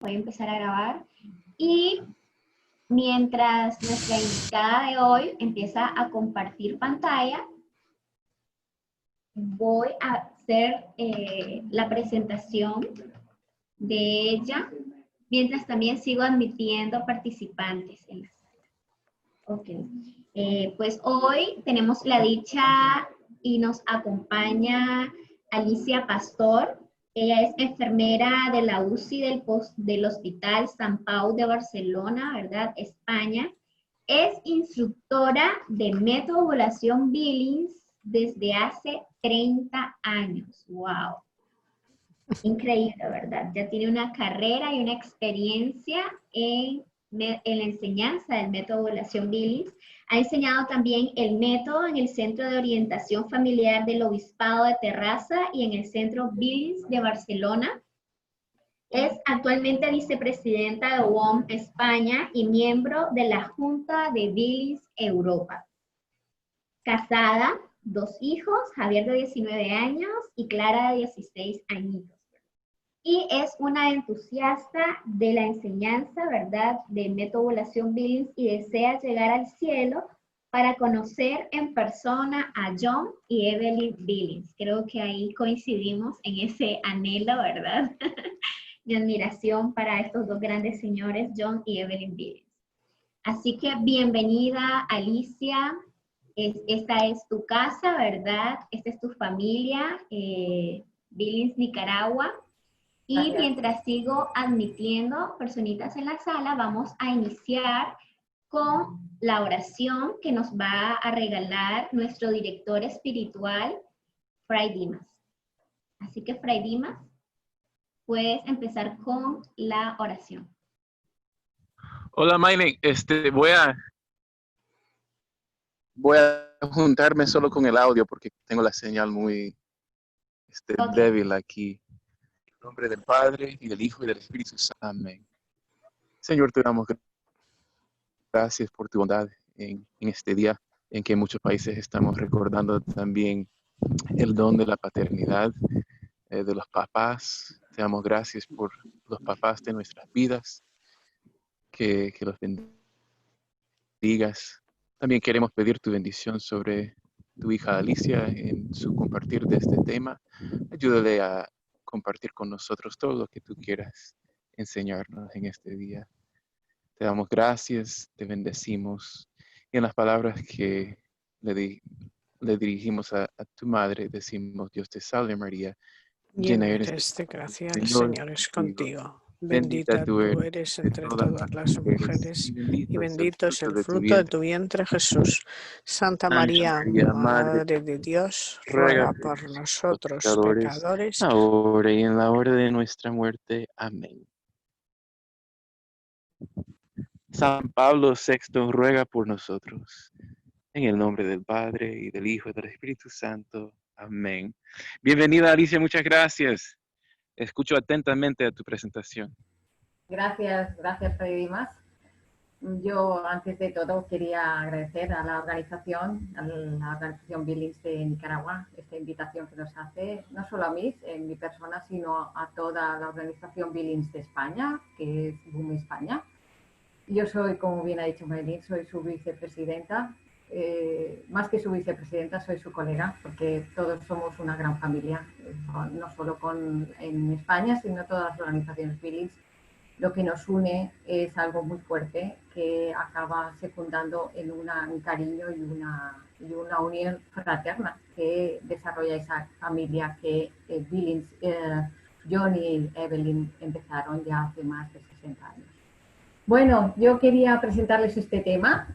Voy a empezar a grabar. Y mientras nuestra invitada de hoy empieza a compartir pantalla, voy a hacer la presentación de ella, mientras también sigo admitiendo participantes en la sala. Ok. Pues hoy tenemos la dicha y nos acompaña Alicia Pastor. Ella es enfermera de la UCI del Hospital Sant Pau de Barcelona, ¿verdad? España. Es instructora de método ovulación Billings desde hace 30 años. ¡Wow! Increíble, ¿verdad? Ya tiene una carrera y una experiencia en la enseñanza del método de ovulación Billings. Ha enseñado también el método en el Centro de Orientación Familiar del Obispado de Terrassa y en el Centro Billings de Barcelona. Es actualmente vicepresidenta de WOM España y miembro de la Junta de Billings Europa. Casada, 2 hijos, Javier de 19 años y Clara de 16 añitos. Y es una entusiasta de la enseñanza, ¿verdad?, del método ovulación Billings y desea llegar al cielo para conocer en persona a John y Evelyn Billings. Creo que ahí coincidimos en ese anhelo, ¿verdad? Mi admiración para estos dos grandes señores, John y Evelyn Billings. Así que bienvenida, Alicia. Esta es tu casa, ¿verdad? Esta es tu familia, Billings, Nicaragua. Y mientras sigo admitiendo personitas en la sala, vamos a iniciar con la oración que nos va a regalar nuestro director espiritual, Fray Dimas. Así que, Fray Dimas, puedes empezar con la oración. Hola, Maylen. Voy a juntarme solo con el audio porque tengo la señal muy débil aquí. En nombre del Padre, y del Hijo, y del Espíritu Santo. Amén. Señor, te damos gracias por tu bondad en este día en que en muchos países estamos recordando también el don de la paternidad, de los papás. Te damos gracias por los papás de nuestras vidas, que los bendigas. También queremos pedir tu bendición sobre tu hija Alicia en su compartir de este tema. Ayúdale a compartir con nosotros todo lo que tú quieras enseñarnos en este día. Te damos gracias, te bendecimos. Y en las palabras que le dirigimos a tu madre, decimos: Dios te salve María, llena eres de gracia, el Señor es contigo. Bendita tú eres entre todas las mujeres, y bendito es el fruto de tu vientre, Jesús. Santa María, Madre de Dios, ruega por nosotros pecadores, ahora y en la hora de nuestra muerte. Amén. San Pablo VI ruega por nosotros. En el nombre del Padre, y del Hijo, y del Espíritu Santo. Amén. Bienvenida, Alicia, muchas gracias. Escucho atentamente a tu presentación. Gracias, Fray Dimas. Yo, antes de todo, quería agradecer a la organización Billings de Nicaragua, esta invitación que nos hace, no solo a mí, en mi persona, sino a toda la organización Billings de España, que es Boom España. Yo soy, como bien ha dicho Maylin, soy su vicepresidenta. Más que su vicepresidenta, soy su colega, porque todos somos una gran familia, no solo en España, sino todas las organizaciones Billings. Lo que nos une es algo muy fuerte que acaba secundando en un cariño y una unión fraterna que desarrolla esa familia que Billings, John y Evelyn empezaron ya hace más de 60 años. Bueno, yo quería presentarles este tema,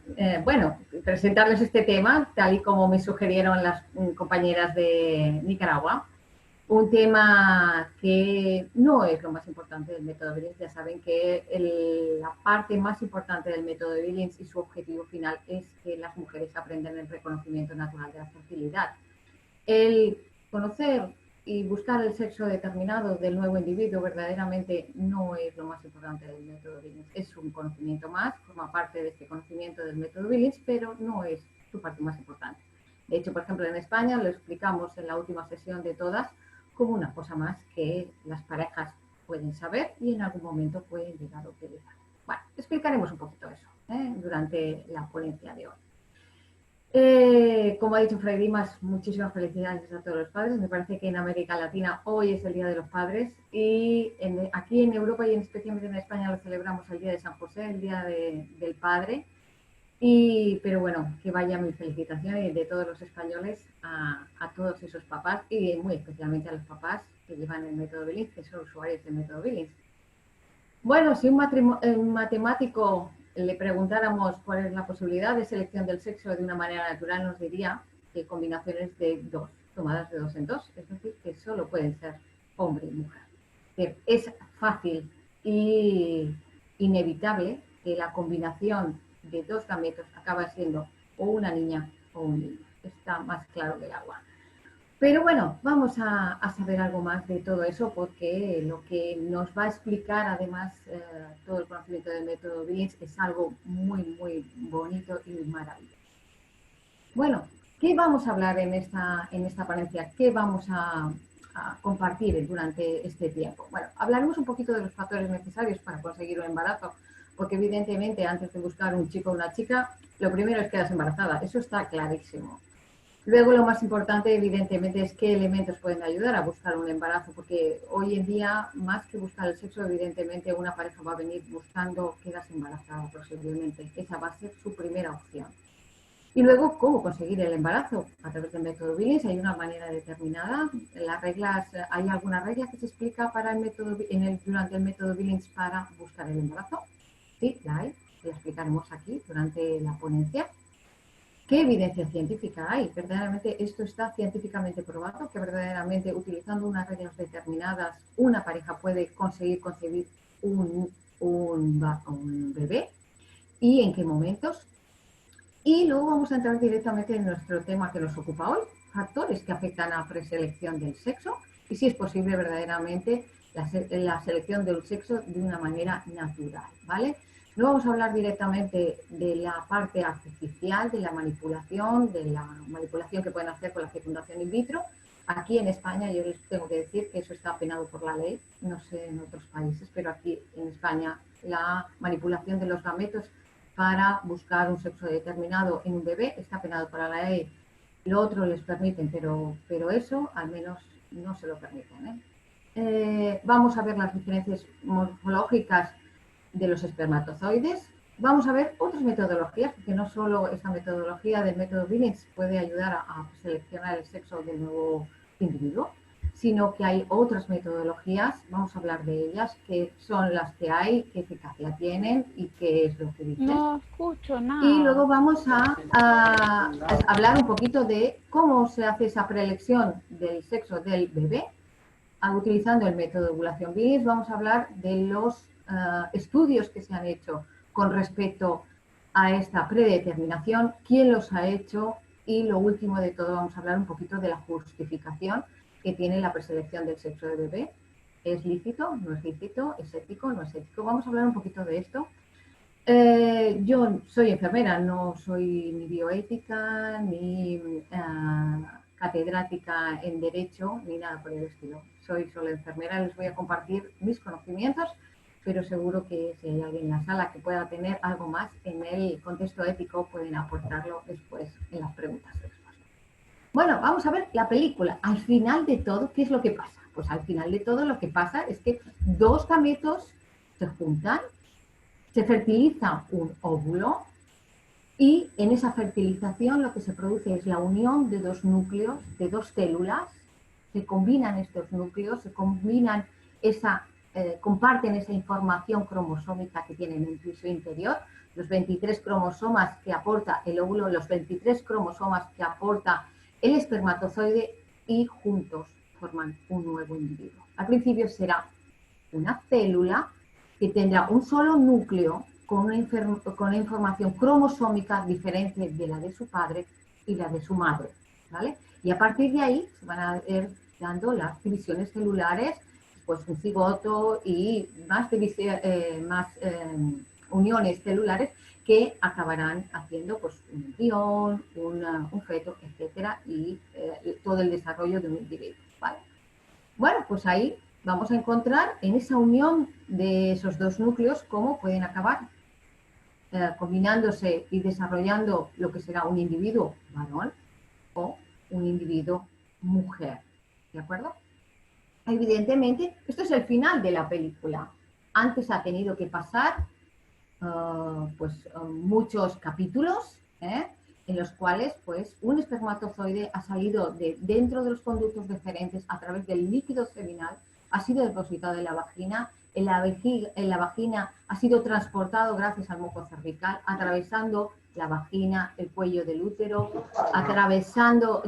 tal y como me sugirieron las compañeras de Nicaragua. Un tema que no es lo más importante del método Billings. Ya saben que la parte más importante del método Billings y su objetivo final es que las mujeres aprendan el reconocimiento natural de la fertilidad. El conocer y buscar el sexo determinado del nuevo individuo verdaderamente no es lo más importante del método Billings. Es un conocimiento más, forma parte de este conocimiento del método Billings, pero no es su parte más importante. De hecho, por ejemplo, en España lo explicamos en la última sesión de todas como una cosa más que las parejas pueden saber y en algún momento pueden llegar a utilizar. Bueno, explicaremos un poquito eso durante la ponencia de hoy. Como ha dicho Fray Dimas, muchísimas felicidades a todos los padres. Me parece que en América Latina hoy es el Día de los Padres y aquí en Europa y especialmente en España lo celebramos el Día de San José, el Día del Padre. Pero bueno, que vaya mi felicitación y de todos los españoles a todos esos papás y muy especialmente a los papás que llevan el método Billings, que son usuarios del método Billings. Bueno, si un matemático le preguntáramos cuál es la posibilidad de selección del sexo de una manera natural, nos diría que combinaciones de dos, tomadas de dos en dos, es decir, que solo pueden ser hombre y mujer. Es fácil y inevitable que la combinación de dos gametos acaba siendo o una niña o un niño. Está más claro que el agua. Pero bueno, vamos a saber algo más de todo eso porque lo que nos va a explicar además todo el conocimiento del método Billings es algo muy, muy bonito y maravilloso. Bueno, ¿qué vamos a hablar en esta ponencia? ¿Qué vamos a compartir durante este tiempo? Bueno, hablaremos un poquito de los factores necesarios para conseguir un embarazo, porque evidentemente antes de buscar un chico o una chica, lo primero es quedarse embarazada, eso está clarísimo. Luego lo más importante evidentemente es qué elementos pueden ayudar a buscar un embarazo, porque hoy en día más que buscar el sexo, evidentemente una pareja va a venir buscando quedarse embarazada posiblemente, esa va a ser su primera opción. Y luego, ¿cómo conseguir el embarazo? A través del método Billings hay una manera determinada. Las reglas, ¿hay alguna regla que se explica para durante el método Billings para buscar el embarazo? Sí, la hay. La explicaremos aquí durante la ponencia. ¿Qué evidencia científica hay? Verdaderamente esto está científicamente probado, que verdaderamente utilizando unas reglas determinadas una pareja puede conseguir concebir un bebé y en qué momentos. Y luego vamos a entrar directamente en nuestro tema que nos ocupa hoy, factores que afectan a la preselección del sexo y si es posible verdaderamente la selección del sexo de una manera natural, ¿vale? No vamos a hablar directamente de la parte artificial, de la manipulación que pueden hacer con la fecundación in vitro. Aquí en España yo les tengo que decir que eso está penado por la ley, no sé en otros países, pero aquí en España la manipulación de los gametos para buscar un sexo determinado en un bebé está penado por la ley. Lo otro les permiten, pero eso al menos no se lo permiten. Vamos a ver las diferencias morfológicas de los espermatozoides. Vamos a ver otras metodologías, porque no solo esta metodología del método Billings puede ayudar a seleccionar el sexo del nuevo individuo, sino que hay otras metodologías, vamos a hablar de ellas, que son las que hay, qué eficacia tienen y qué es lo que dicen. No escucho nada. Y luego vamos a hablar un poquito de cómo se hace esa preelección del sexo del bebé utilizando el método de ovulación Billings. Vamos a hablar de los estudios que se han hecho con respecto a esta predeterminación, quién los ha hecho y lo último de todo vamos a hablar un poquito de la justificación que tiene la preselección del sexo del bebé. ¿Es lícito? ¿No es lícito? ¿Es ético? ¿No es ético? Vamos a hablar un poquito de esto. Yo soy enfermera, no soy ni bioética, ni catedrática en Derecho, ni nada por el estilo. Soy solo enfermera, les voy a compartir mis conocimientos, pero seguro que si hay alguien en la sala que pueda tener algo más en el contexto ético, pueden aportarlo después en las preguntas. Bueno, vamos a ver la película. Al final de todo, ¿qué es lo que pasa? Pues al final de todo lo que pasa es que dos gametos se juntan, se fertiliza un óvulo y en esa fertilización lo que se produce es la unión de dos núcleos, de dos células, se combinan estos núcleos, se combinan comparten esa información cromosómica que tienen en su interior, los 23 cromosomas que aporta el óvulo, los 23 cromosomas que aporta el espermatozoide y juntos forman un nuevo individuo. Al principio será una célula que tendrá un solo núcleo con una información cromosómica diferente de la de su padre y la de su madre, ¿vale? Y a partir de ahí se van a ir dando las divisiones celulares, pues un cigoto y más uniones celulares que acabarán haciendo pues, un embrión, un feto, etcétera, y todo el desarrollo de un individuo, ¿vale? Bueno, pues ahí vamos a encontrar en esa unión de esos dos núcleos cómo pueden acabar combinándose y desarrollando lo que será un individuo varón o un individuo mujer. ¿De acuerdo? Evidentemente, esto es el final de la película. Antes ha tenido que pasar muchos capítulos en los cuales pues, un espermatozoide ha salido de dentro de los conductos deferentes a través del líquido seminal, ha sido depositado en la vagina, en la vagina ha sido transportado gracias al moco cervical, atravesando la vagina, el cuello del útero,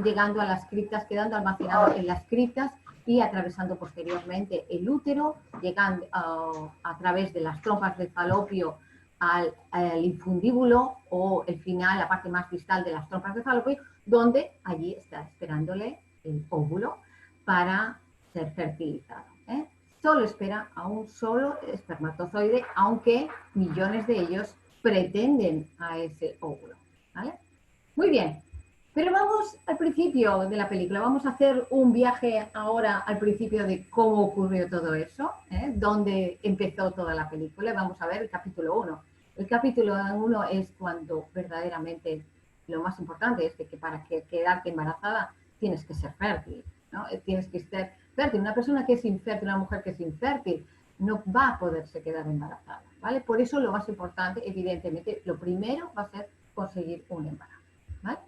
llegando a las criptas, quedando almacenado en las criptas y atravesando posteriormente el útero, llegando a través de las trompas de falopio al infundíbulo o el final, la parte más distal de las trompas de falopio, donde allí está esperándole el óvulo para ser fertilizado. Solo espera a un solo espermatozoide, aunque millones de ellos pretenden a ese óvulo. ¿Vale? Muy bien, pero vamos al principio de la película. Vamos a hacer un viaje ahora al principio de cómo ocurrió todo eso, dónde empezó toda la película. Vamos a ver el capítulo 1. El capítulo 1 es cuando verdaderamente lo más importante es que para quedarte embarazada tienes que ser fértil, ¿no? Tienes que ser fértil. Una persona que es infértil, una mujer que es infértil, no va a poderse quedar embarazada, ¿vale? Por eso lo más importante, evidentemente, lo primero va a ser conseguir un embarazo, ¿vale?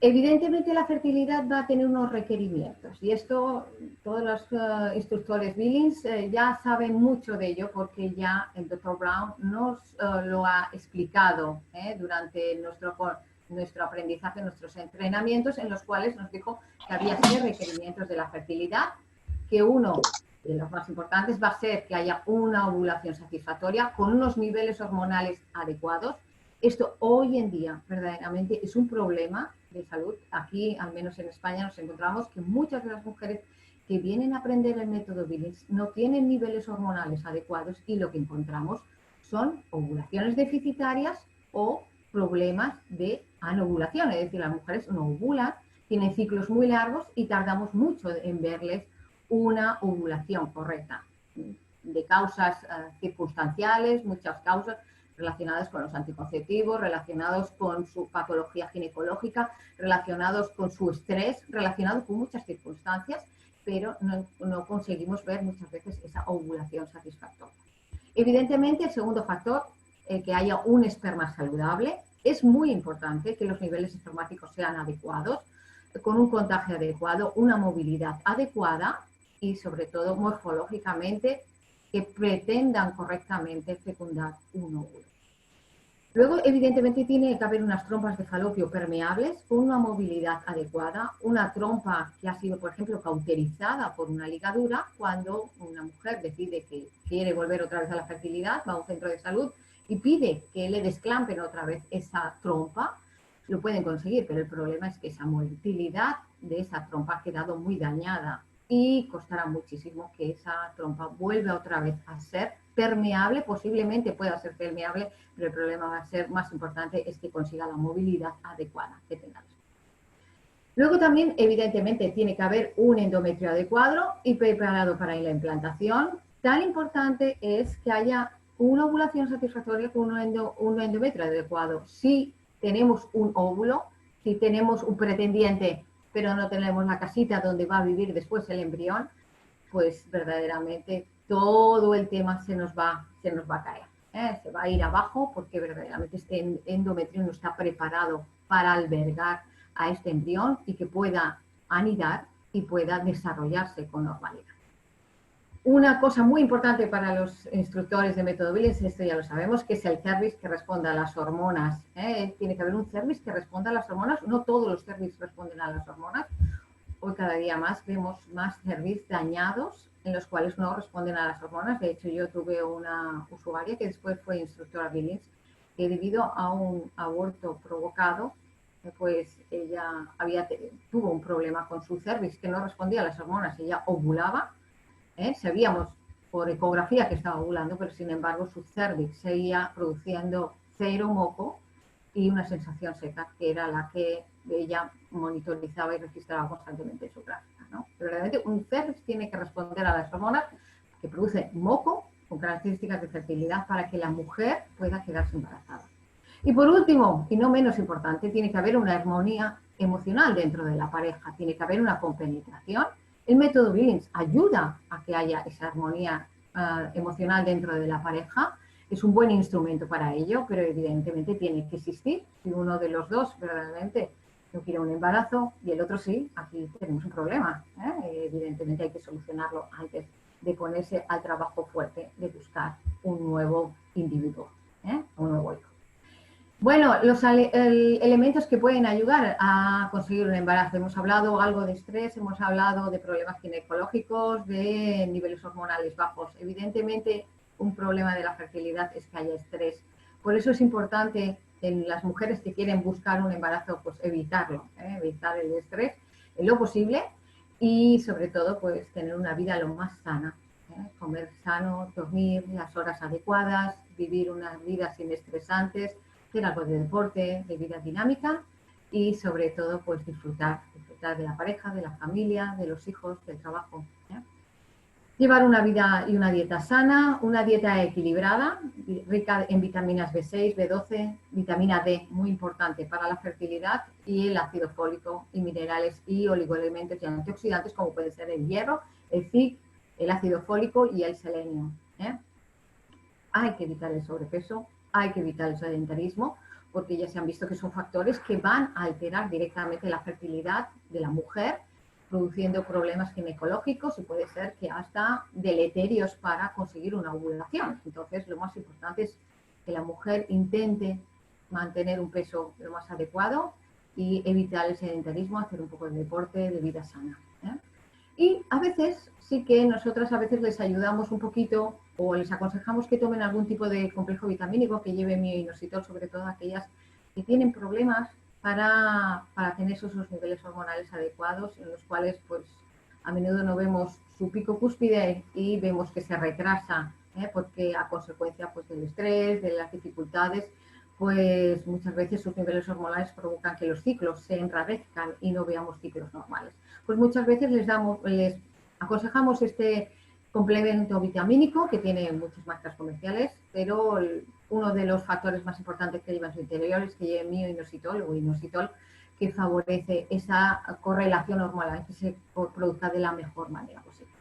Evidentemente la fertilidad va a tener unos requerimientos y esto todos los instructores Billings ya saben mucho de ello porque ya el Dr. Brown nos lo ha explicado durante nuestro aprendizaje, nuestros entrenamientos en los cuales nos dijo que había 6 requerimientos de la fertilidad, que uno de los más importantes va a ser que haya una ovulación satisfactoria con unos niveles hormonales adecuados. Esto hoy en día verdaderamente es un problema de salud. Aquí, al menos en España, nos encontramos que muchas de las mujeres que vienen a aprender el método Billings no tienen niveles hormonales adecuados y lo que encontramos son ovulaciones deficitarias o problemas de anovulación. Es decir, las mujeres no ovulan, tienen ciclos muy largos y tardamos mucho en verles una ovulación correcta. De causas circunstanciales, muchas causas relacionados con los anticonceptivos, relacionados con su patología ginecológica, relacionados con su estrés, relacionados con muchas circunstancias, pero no conseguimos ver muchas veces esa ovulación satisfactoria. Evidentemente, el segundo factor, que haya un esperma saludable. Es muy importante que los niveles espermáticos sean adecuados, con un contagio adecuado, una movilidad adecuada y, sobre todo, morfológicamente, que pretendan correctamente fecundar un óvulo. Luego, evidentemente, tiene que haber unas trompas de falopio permeables con una movilidad adecuada, una trompa que ha sido, por ejemplo, cauterizada por una ligadura. Cuando una mujer decide que quiere volver otra vez a la fertilidad, va a un centro de salud y pide que le desclampen otra vez esa trompa, lo pueden conseguir, pero el problema es que esa motilidad de esa trompa ha quedado muy dañada y costará muchísimo que esa trompa vuelva otra vez a ser permeable. Posiblemente pueda ser permeable, pero el problema va a ser más importante es que consiga la movilidad adecuada que tenga. Luego también, evidentemente, tiene que haber un endometrio adecuado y preparado para la implantación. Tan importante es que haya una ovulación satisfactoria con un endometrio adecuado. Si tenemos un óvulo, si tenemos un pretendiente, pero no tenemos la casita donde va a vivir después el embrión, pues verdaderamente todo el tema se nos va a caer. Se va a ir abajo porque verdaderamente este endometrio no está preparado para albergar a este embrión y que pueda anidar y pueda desarrollarse con normalidad. Una cosa muy importante para los instructores de método Billings, esto ya lo sabemos, que es el cervix que responda a las hormonas. Tiene que haber un cervix que responda a las hormonas. No todos los cervix responden a las hormonas. Hoy cada día más vemos más cervix dañados en los cuales no responden a las hormonas. De hecho, yo tuve una usuaria que después fue instructora Billings, que debido a un aborto provocado, pues ella tuvo un problema con su cervix que no respondía a las hormonas. Ella ovulaba. Sabíamos por ecografía que estaba ovulando, pero sin embargo su cervix seguía produciendo cero moco y una sensación seca, que era la que ella monitorizaba y registraba constantemente en su gráfica, ¿no? Pero realmente un cervix tiene que responder a las hormonas que produce moco con características de fertilidad para que la mujer pueda quedarse embarazada. Y por último, y no menos importante, tiene que haber una armonía emocional dentro de la pareja, tiene que haber una compenetración. El método Billings ayuda a que haya esa armonía emocional dentro de la pareja, es un buen instrumento para ello, pero evidentemente tiene que existir. Si uno de los dos verdaderamente no quiere un embarazo y el otro sí, aquí tenemos un problema, ¿eh? Evidentemente hay que solucionarlo antes de ponerse al trabajo fuerte de buscar un nuevo individuo, un nuevo hijo. Bueno, los elementos que pueden ayudar a conseguir un embarazo. Hemos hablado algo de estrés, hemos hablado de problemas ginecológicos, de niveles hormonales bajos. Evidentemente, un problema de la fertilidad es que haya estrés. Por eso es importante en las mujeres que quieren buscar un embarazo, pues evitarlo, evitar el estrés en lo posible y sobre todo pues tener una vida lo más sana. Comer sano, dormir las horas adecuadas, vivir una vida sin estresantes, hacer algo de deporte, de vida dinámica y sobre todo pues disfrutar de la pareja, de la familia, de los hijos, del trabajo. Llevar una vida y una dieta sana, una dieta equilibrada, rica en vitaminas B6, B12, vitamina D, muy importante para la fertilidad, y el ácido fólico y minerales y oligoelementos y antioxidantes como puede ser el hierro, el zinc, el ácido fólico y el selenio. Hay que evitar el sobrepeso, hay que evitar el sedentarismo, porque ya se han visto que son factores que van a alterar directamente la fertilidad de la mujer, produciendo problemas ginecológicos y puede ser que hasta deleterios para conseguir una ovulación. Entonces, lo más importante es que la mujer intente mantener un peso lo más adecuado y evitar el sedentarismo, hacer un poco de deporte, de vida sana. Y a veces sí que nosotras a veces les ayudamos un poquito o les aconsejamos que tomen algún tipo de complejo vitamínico que lleve mioinositol, sobre todo aquellas que tienen problemas para tener esos niveles hormonales adecuados, en los cuales pues a menudo no vemos su pico cúspide y vemos que se retrasa, porque a consecuencia pues del estrés, de las dificultades, pues muchas veces sus niveles hormonales provocan que los ciclos se enrarezcan y no veamos ciclos normales. Pues muchas veces les aconsejamos este complemento vitamínico que tiene muchas marcas comerciales, pero uno de los factores más importantes que lleva en su interior es que lleve mioinositol o inositol, que favorece esa correlación hormonal que se produzca de la mejor manera posible.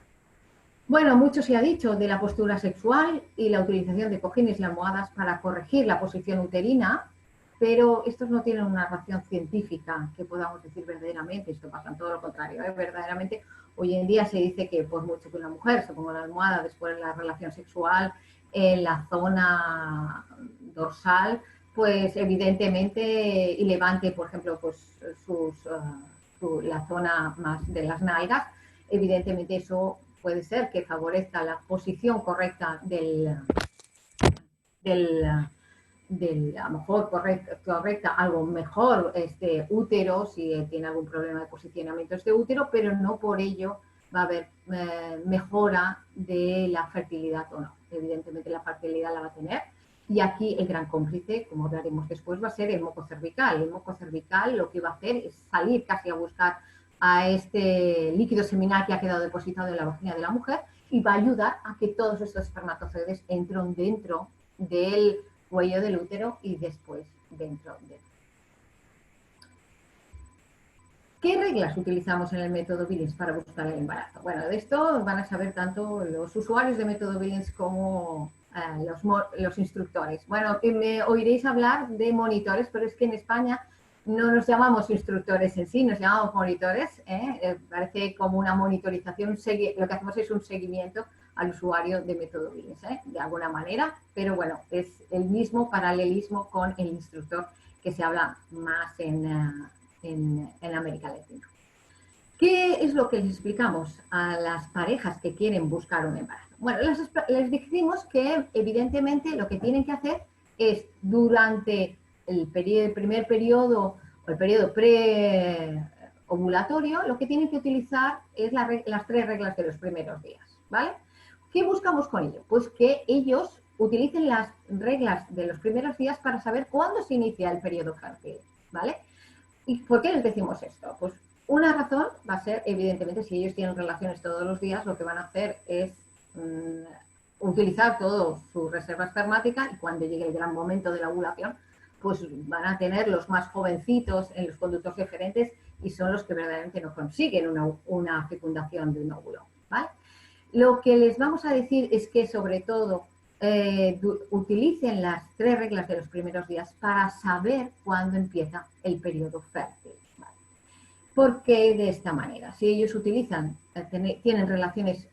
Bueno, mucho se ha dicho de la postura sexual y la utilización de cojines y almohadas para corregir la posición uterina, pero estos no tienen una razón científica que podamos decir verdaderamente, esto pasa en todo lo contrario, verdaderamente hoy en día se dice que por mucho que una mujer se ponga la almohada después de la relación sexual en la zona dorsal, pues evidentemente y levante, por ejemplo, pues la zona más de las nalgas, evidentemente eso puede ser que favorezca la posición correcta a lo mejor correcta, algo mejor este útero, si tiene algún problema de posicionamiento este útero, pero no por ello va a haber mejora de la fertilidad o no. Evidentemente la fertilidad la va a tener. Y aquí el gran cómplice, como hablaremos después, va a ser el moco cervical. El moco cervical lo que va a hacer es salir casi a buscar a este líquido seminal que ha quedado depositado en la vagina de la mujer y va a ayudar a que todos estos espermatozoides entren dentro del cuello del útero y después dentro de... ¿Qué reglas utilizamos en el método Billings para buscar el embarazo? Bueno, de esto van a saber tanto los usuarios de método Billings como los instructores. Bueno, me oiréis hablar de monitores, pero es que en España no nos llamamos instructores en sí, nos llamamos monitores. Parece como una monitorización, lo que hacemos es un seguimiento al usuario de método Billings, de alguna manera, pero bueno, es el mismo paralelismo con el instructor que se habla más en América Latina. ¿Qué es lo que les explicamos a las parejas que quieren buscar un embarazo? Bueno, les decimos que evidentemente lo que tienen que hacer es durante el primer periodo o el periodo preovulatorio, lo que tienen que utilizar es las 3 reglas de los primeros días, ¿vale? ¿Qué buscamos con ello? Pues que ellos utilicen las reglas de los primeros días para saber cuándo se inicia el periodo fértil, ¿vale? ¿Y por qué les decimos esto? Pues Una razón va a ser, evidentemente, si ellos tienen relaciones todos los días, lo que van a hacer es utilizar toda su reserva espermática y cuando llegue el gran momento de la ovulación, pues van a tener los más jovencitos en los conductos deferentes y son los que verdaderamente no consiguen una fecundación de un óvulo, ¿vale? Lo que les vamos a decir es que, sobre todo, utilicen las 3 reglas de los primeros días para saber cuándo empieza el periodo fértil. ¿Vale? Porque de esta manera, si ellos utilizan, tienen relaciones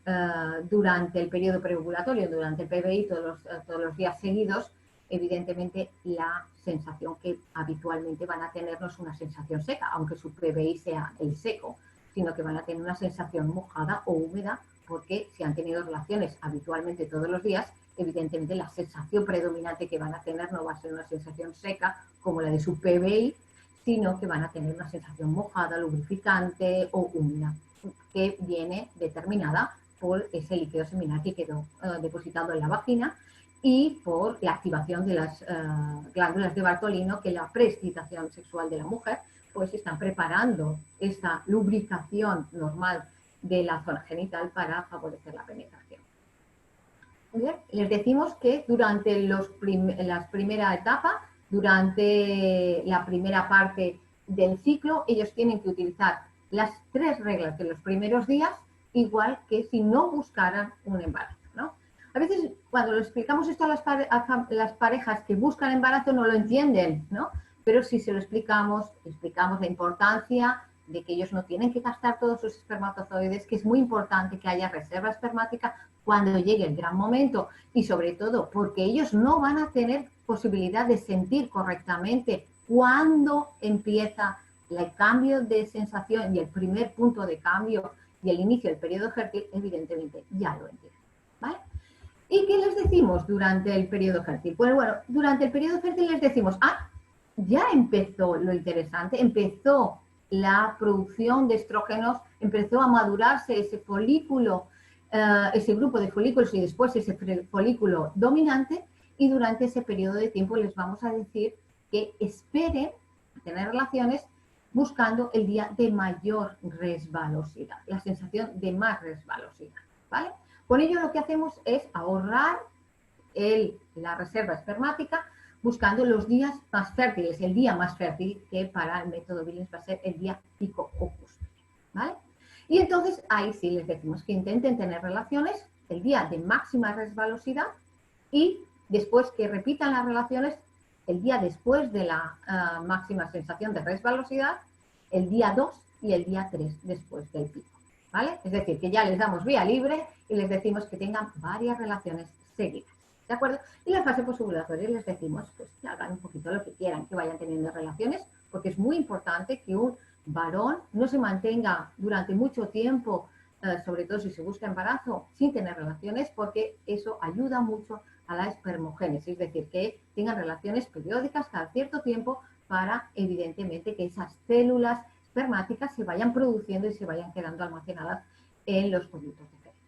durante el periodo preovulatorio, durante el PBI, todos los días seguidos, evidentemente la sensación que habitualmente van a tener no es una sensación seca, aunque su PBI sea el seco, sino que van a tener una sensación mojada o húmeda, porque si han tenido relaciones habitualmente todos los días, evidentemente la sensación predominante que van a tener no va a ser una sensación seca como la de su PBI, sino que van a tener una sensación mojada, lubrificante o húmeda, que viene determinada por ese líquido seminal que quedó depositado en la vagina y por la activación de las glándulas de Bartolino, que la preexcitación sexual de la mujer, pues están preparando esa lubricación normal de la zona genital para favorecer la penetración. Bien, les decimos que durante la primera etapa, durante la primera parte del ciclo, ellos tienen que utilizar las 3 reglas de los primeros días, igual que si no buscaran un embarazo, ¿no? A veces, cuando lo explicamos esto a las parejas que buscan embarazo, no lo entienden, ¿no? Pero si se lo explicamos la importancia de que ellos no tienen que gastar todos sus espermatozoides, que es muy importante que haya reserva espermática cuando llegue el gran momento y sobre todo porque ellos no van a tener posibilidad de sentir correctamente cuándo empieza el cambio de sensación y el primer punto de cambio y el inicio del periodo fértil, evidentemente ya lo entienden, ¿vale? ¿Y qué les decimos durante el periodo fértil? Pues bueno, durante el periodo fértil les decimos, ya empezó lo interesante, empezó la producción de estrógenos, empezó a madurarse ese folículo, ese grupo de folículos y después ese folículo dominante, y durante ese periodo de tiempo les vamos a decir que esperen tener relaciones buscando el día de mayor resbalosidad, la sensación de más resbalosidad, ¿vale? Con ello lo que hacemos es ahorrar la reserva espermática buscando los días más fértiles, el día más fértil, que para el método Billings va a ser el día pico o cúspide, ¿vale? Y entonces ahí sí les decimos que intenten tener relaciones el día de máxima resbalosidad y después que repitan las relaciones el día después de la máxima sensación de resbalosidad, el día 2 y el día 3 después del pico, ¿vale? Es decir, que ya les damos vía libre y les decimos que tengan varias relaciones seguidas, ¿de acuerdo? Y la fase posovulatoria les decimos pues, que hagan un poquito lo que quieran, que vayan teniendo relaciones, porque es muy importante que un varón no se mantenga durante mucho tiempo, sobre todo si se busca embarazo, sin tener relaciones, porque eso ayuda mucho a la espermogénesis, es decir, que tengan relaciones periódicas cada cierto tiempo para, evidentemente, que esas células espermáticas se vayan produciendo y se vayan quedando almacenadas en los conductos deferentes.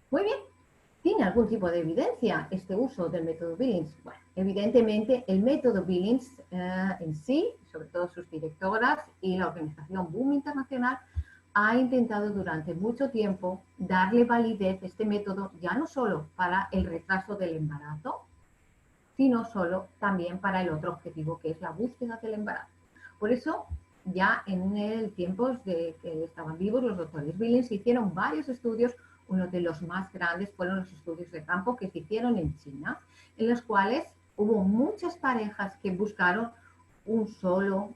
Muy bien. ¿Tiene algún tipo de evidencia este uso del método Billings? Bueno, evidentemente el método Billings en sí, sobre todo sus directoras y la organización Boom Internacional, ha intentado durante mucho tiempo darle validez a este método ya no solo para el retraso del embarazo, sino solo también para el otro objetivo que es la búsqueda del embarazo. Por eso, ya en el tiempo de que estaban vivos los doctores Billings, se hicieron varios estudios. Uno de los más grandes fueron los estudios de campo que se hicieron en China, en los cuales hubo muchas parejas que buscaron un solo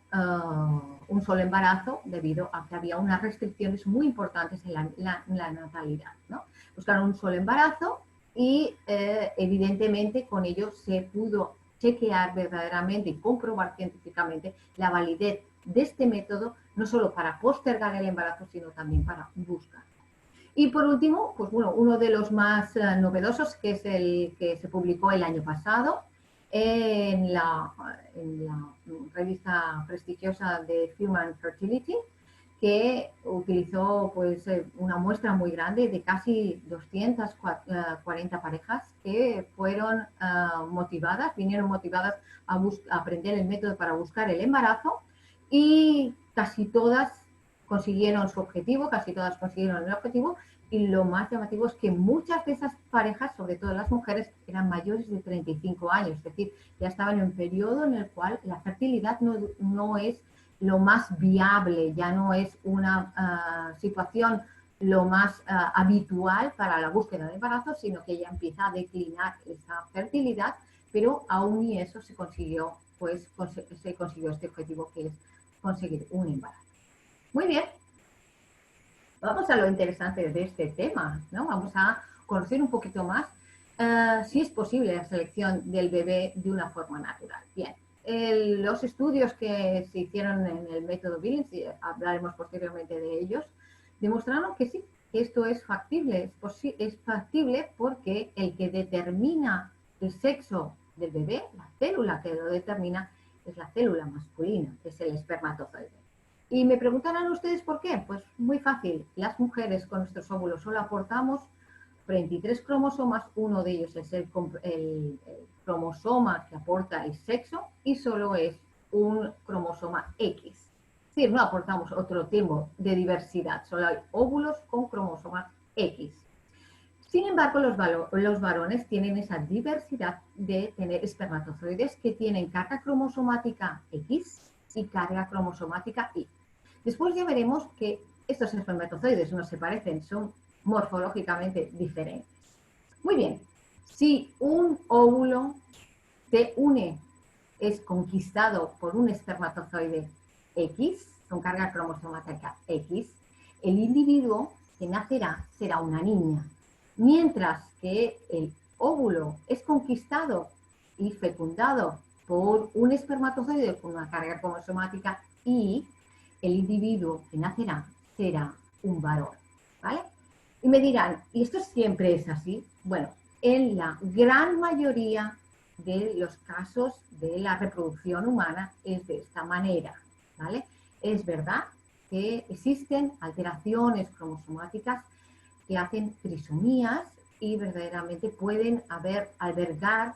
embarazo debido a que había unas restricciones muy importantes en la natalidad, ¿no? Buscaron un solo embarazo y evidentemente con ello se pudo chequear verdaderamente y comprobar científicamente la validez de este método, no solo para postergar el embarazo, sino también para buscar. Y por último, pues bueno, uno de los más novedosos, que es el que se publicó el año pasado en la revista prestigiosa de Human Fertility, que utilizó pues una muestra muy grande de casi 240 parejas que fueron vinieron motivadas a aprender el método para buscar el embarazo, y casi todas consiguieron su objetivo, casi todas consiguieron el objetivo, y lo más llamativo es que muchas de esas parejas, sobre todo las mujeres, eran mayores de 35 años, es decir, ya estaban en un periodo en el cual la fertilidad no es lo más viable, ya no es una situación lo más habitual para la búsqueda de embarazo, sino que ya empieza a declinar esa fertilidad, pero aún y eso se consiguió, pues se consiguió este objetivo, que es conseguir un embarazo. Muy bien. Vamos a lo interesante de este tema, ¿no? Vamos a conocer un poquito más si es posible la selección del bebé de una forma natural. Bien, los estudios que se hicieron en el método Billings, y hablaremos posteriormente de ellos, demostraron que sí, que esto es factible. Es factible porque el que determina el sexo del bebé, la célula que lo determina, es la célula masculina, que es el espermatozoide. Y me preguntarán ustedes por qué. Pues muy fácil. Las mujeres con nuestros óvulos solo aportamos 23 cromosomas. Uno de ellos es el cromosoma que aporta el sexo y solo es un cromosoma X. Es decir, no aportamos otro tipo de diversidad. Solo hay óvulos con cromosoma X. Sin embargo, los varones tienen esa diversidad de tener espermatozoides que tienen carga cromosomática X y carga cromosomática Y. Después ya veremos que estos espermatozoides no se parecen, son morfológicamente diferentes. Muy bien, si un óvulo se une, es conquistado por un espermatozoide X, con carga cromosomática X, el individuo que nacerá será una niña, mientras que el óvulo es conquistado y fecundado por un espermatozoide con una carga cromosomática Y, el individuo que nacerá será un varón, ¿vale? Y me dirán, ¿y esto siempre es así? Bueno, en la gran mayoría de los casos de la reproducción humana es de esta manera, ¿vale? Es verdad que existen alteraciones cromosomáticas que hacen trisomías y verdaderamente pueden albergar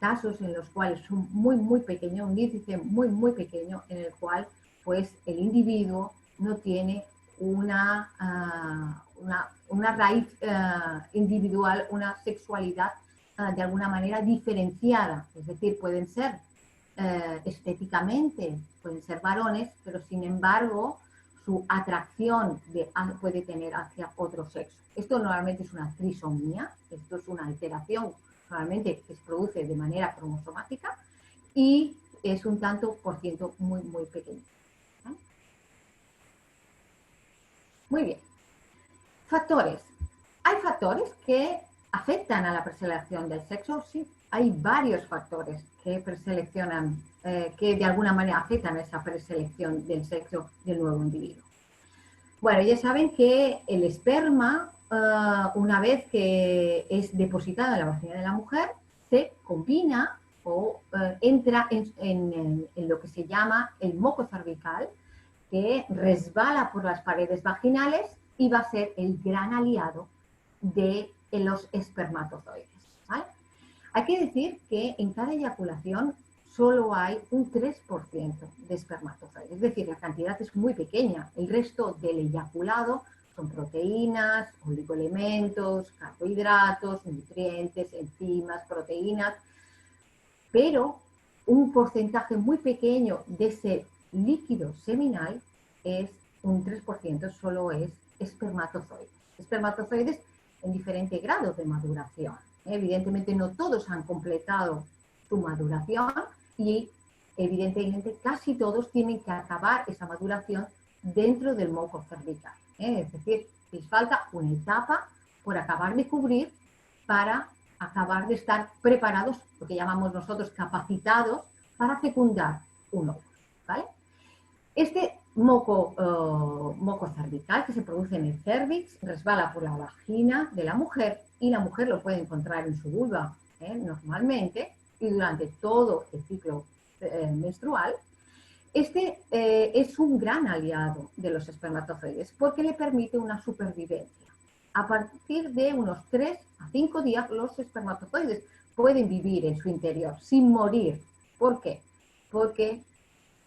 casos en los cuales son muy pequeños, un índice muy pequeño en el cual pues el individuo no tiene una raíz individual, una sexualidad de alguna manera diferenciada. Es decir, pueden ser estéticamente, pueden ser varones, pero sin embargo su atracción puede tener hacia otro sexo. Esto normalmente es una trisomía, esto es una alteración normalmente que se produce de manera cromosomática y es un tanto por ciento muy pequeño. Muy bien. Factores. ¿Hay factores que afectan a la preselección del sexo? Sí, hay varios factores que preseleccionan, que de alguna manera afectan a esa preselección del sexo del nuevo individuo. Bueno, ya saben que el esperma, una vez que es depositado en la vagina de la mujer, se combina o entra en lo que se llama el moco cervical, que resbala por las paredes vaginales y va a ser el gran aliado de los espermatozoides, ¿vale? Hay que decir que en cada eyaculación solo hay un 3% de espermatozoides, es decir, la cantidad es muy pequeña. El resto del eyaculado son proteínas, oligoelementos, carbohidratos, nutrientes, enzimas, proteínas, pero un porcentaje muy pequeño de ese líquido seminal es un 3%, solo es espermatozoides. Espermatozoides en diferente grado de maduración. Evidentemente no todos han completado su maduración y evidentemente casi todos tienen que acabar esa maduración dentro del moco cervical. Es decir, les falta una etapa por acabar de cubrir para acabar de estar preparados, lo que llamamos nosotros capacitados, para fecundar un óvulo, ¿vale? Este moco cervical que se produce en el cervix resbala por la vagina de la mujer y la mujer lo puede encontrar en su vulva normalmente y durante todo el ciclo menstrual. Este es un gran aliado de los espermatozoides porque le permite una supervivencia. A partir de unos 3 a 5 días los espermatozoides pueden vivir en su interior sin morir. ¿Por qué? Porque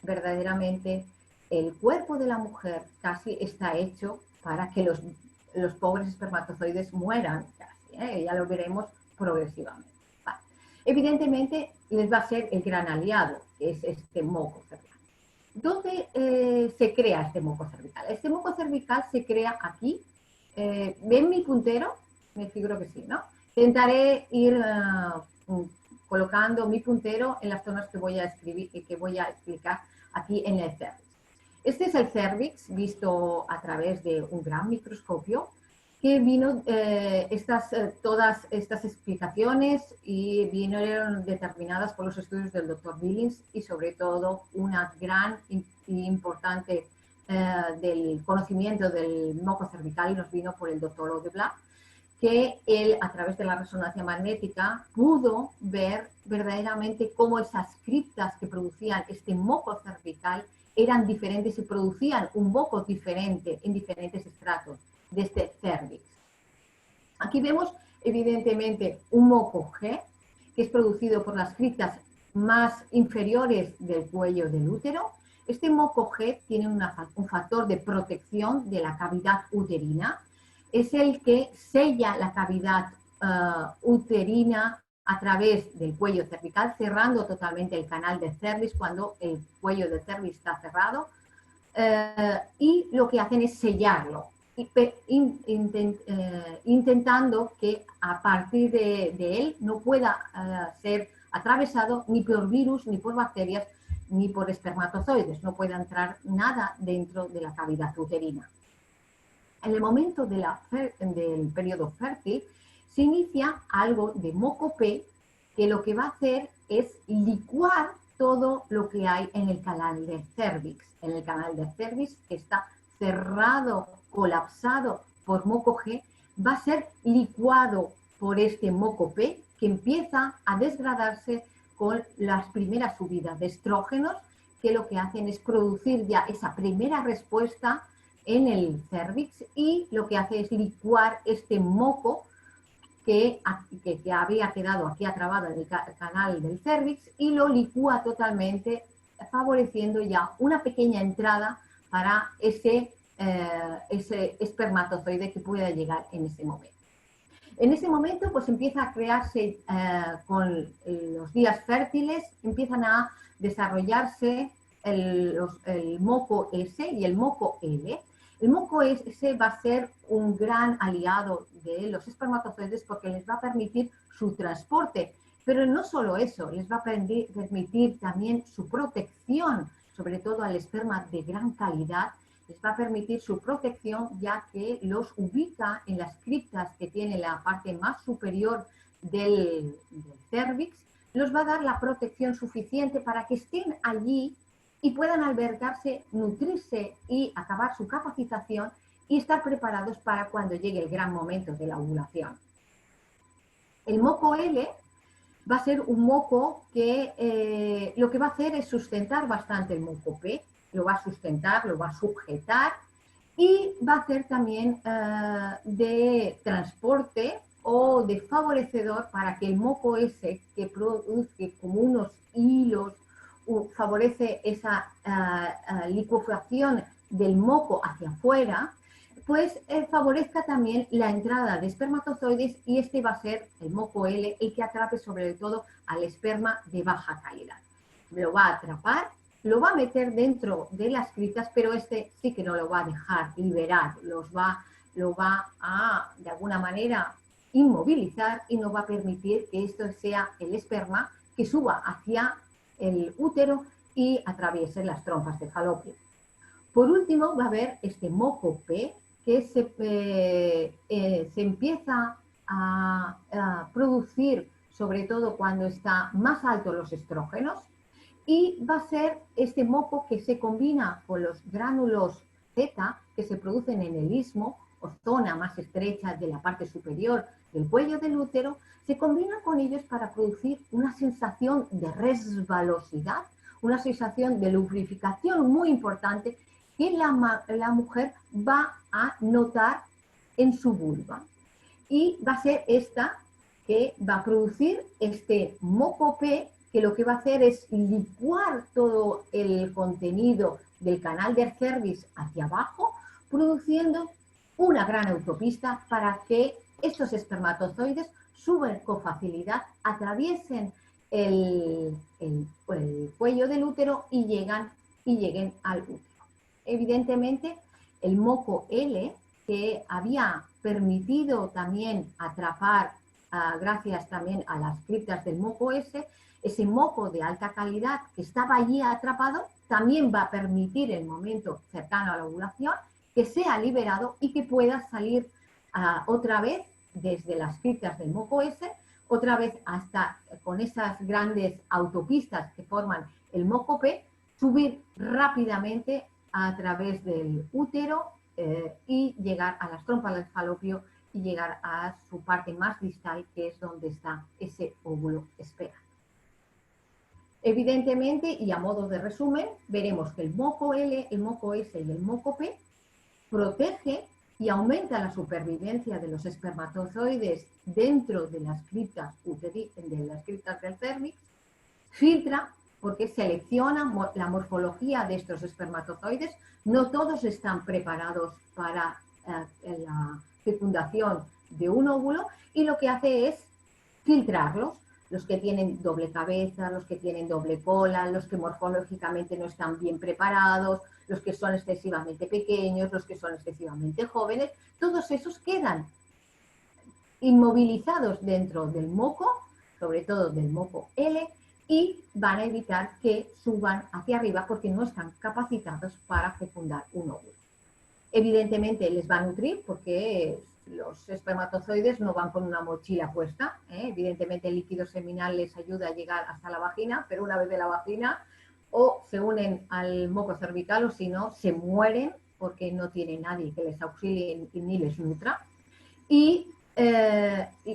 verdaderamente el cuerpo de la mujer casi está hecho para que los pobres espermatozoides mueran casi, ¿eh? Ya lo veremos progresivamente. Vale. Evidentemente les va a ser el gran aliado, que es este moco cervical. ¿Dónde se crea este moco cervical? Este moco cervical se crea aquí. ¿Ven mi puntero? Me figuro que sí, ¿no? Intentaré ir colocando mi puntero en las zonas que voy a escribir y que voy a explicar aquí en el cervix. Este es el cervix visto a través de un gran microscopio que vino todas estas explicaciones y vinieron determinadas por los estudios del doctor Billings y sobre todo una gran y importante del conocimiento del moco cervical nos vino por el doctor Odeblatt, que él a través de la resonancia magnética pudo ver verdaderamente cómo esas criptas que producían este moco cervical eran diferentes y producían un moco diferente en diferentes estratos de este cervix. Aquí vemos evidentemente un moco G, que es producido por las criptas más inferiores del cuello del útero. Este moco G tiene un factor de protección de la cavidad uterina. Es el que sella la cavidad uterina a través del cuello cervical, cerrando totalmente el canal del cervix cuando el cuello del cervix está cerrado. Y lo que hacen es sellarlo, intentando que a partir de él no pueda ser atravesado ni por virus, ni por bacterias, ni por espermatozoides. No puede entrar nada dentro de la cavidad uterina. En el momento del periodo fértil se inicia algo de moco P, que lo que va a hacer es licuar todo lo que hay en el canal del cervix. En el canal del cervix, que está cerrado, colapsado por moco G, va a ser licuado por este moco P, que empieza a desgradarse con las primeras subidas de estrógenos, que lo que hacen es producir ya esa primera respuesta en el cervix y lo que hace es licuar este moco que había quedado aquí atrapado en el canal del cervix y lo licúa totalmente, favoreciendo ya una pequeña entrada para ese espermatozoide que pueda llegar en ese momento. En ese momento pues empieza a crearse con los días fértiles, empiezan a desarrollarse el moco S y el moco L. El moco S va a ser un gran aliado de los espermatozoides porque les va a permitir su transporte, pero no solo eso, les va a permitir también su protección, sobre todo al esperma de gran calidad, les va a permitir su protección ya que los ubica en las criptas que tiene la parte más superior del cervix, los va a dar la protección suficiente para que estén allí y puedan albergarse, nutrirse y acabar su capacitación y estar preparados para cuando llegue el gran momento de la ovulación. El moco L va a ser un moco que lo que va a hacer es sustentar bastante el moco P, lo va a sustentar, lo va a sujetar y va a hacer también de transporte o de favorecedor para que el moco S, que produce como unos hilos, favorece esa licuefacción del moco hacia afuera, pues favorezca también la entrada de espermatozoides y este va a ser el moco L el que atrape sobre todo al esperma de baja calidad. Lo va a atrapar, lo va a meter dentro de las criptas, pero este sí que no lo va a dejar liberar, lo va a de alguna manera inmovilizar y no va a permitir que esto sea el esperma que suba hacia el útero y atraviese las trompas de falopio. Por último va a haber este moco P que se empieza a producir sobre todo cuando está más alto los estrógenos y va a ser este moco que se combina con los gránulos Z que se producen en el istmo o zona más estrecha de la parte superior del cuello del útero, se combinan con ellos para producir una sensación de resbalosidad, una sensación de lubrificación muy importante que la mujer va a notar en su vulva. Y va a ser esta que va a producir este moco P, que lo que va a hacer es licuar todo el contenido del canal del cervix hacia abajo, produciendo una gran autopista para que estos espermatozoides suban con facilidad, atraviesen el cuello del útero y lleguen al útero. Evidentemente, el moco L, que había permitido también atrapar, gracias también a las criptas del moco S, ese moco de alta calidad que estaba allí atrapado, también va a permitir en el momento cercano a la ovulación que sea liberado y que pueda salir otra vez desde las criptas del moco S, otra vez hasta con esas grandes autopistas que forman el moco P, subir rápidamente a través del útero y llegar a las trompas del falopio y llegar a su parte más distal, que es donde está ese óvulo espera. Evidentemente, y a modo de resumen, veremos que el moco L, el moco S y el moco P protege y aumenta la supervivencia de los espermatozoides dentro de las criptas del cervix, filtra porque selecciona la morfología de estos espermatozoides. No todos están preparados para la fecundación de un óvulo y lo que hace es filtrarlos. Los que tienen doble cabeza, los que tienen doble cola, los que morfológicamente no están bien preparados, los que son excesivamente pequeños, los que son excesivamente jóvenes, todos esos quedan inmovilizados dentro del moco, sobre todo del moco L, y van a evitar que suban hacia arriba porque no están capacitados para fecundar un óvulo. Evidentemente les va a nutrir porque los espermatozoides no van con una mochila puesta, evidentemente el líquido seminal les ayuda a llegar hasta la vagina, pero una vez de la vagina o se unen al moco cervical o si no se mueren porque no tiene nadie que les auxilie ni les nutra. Y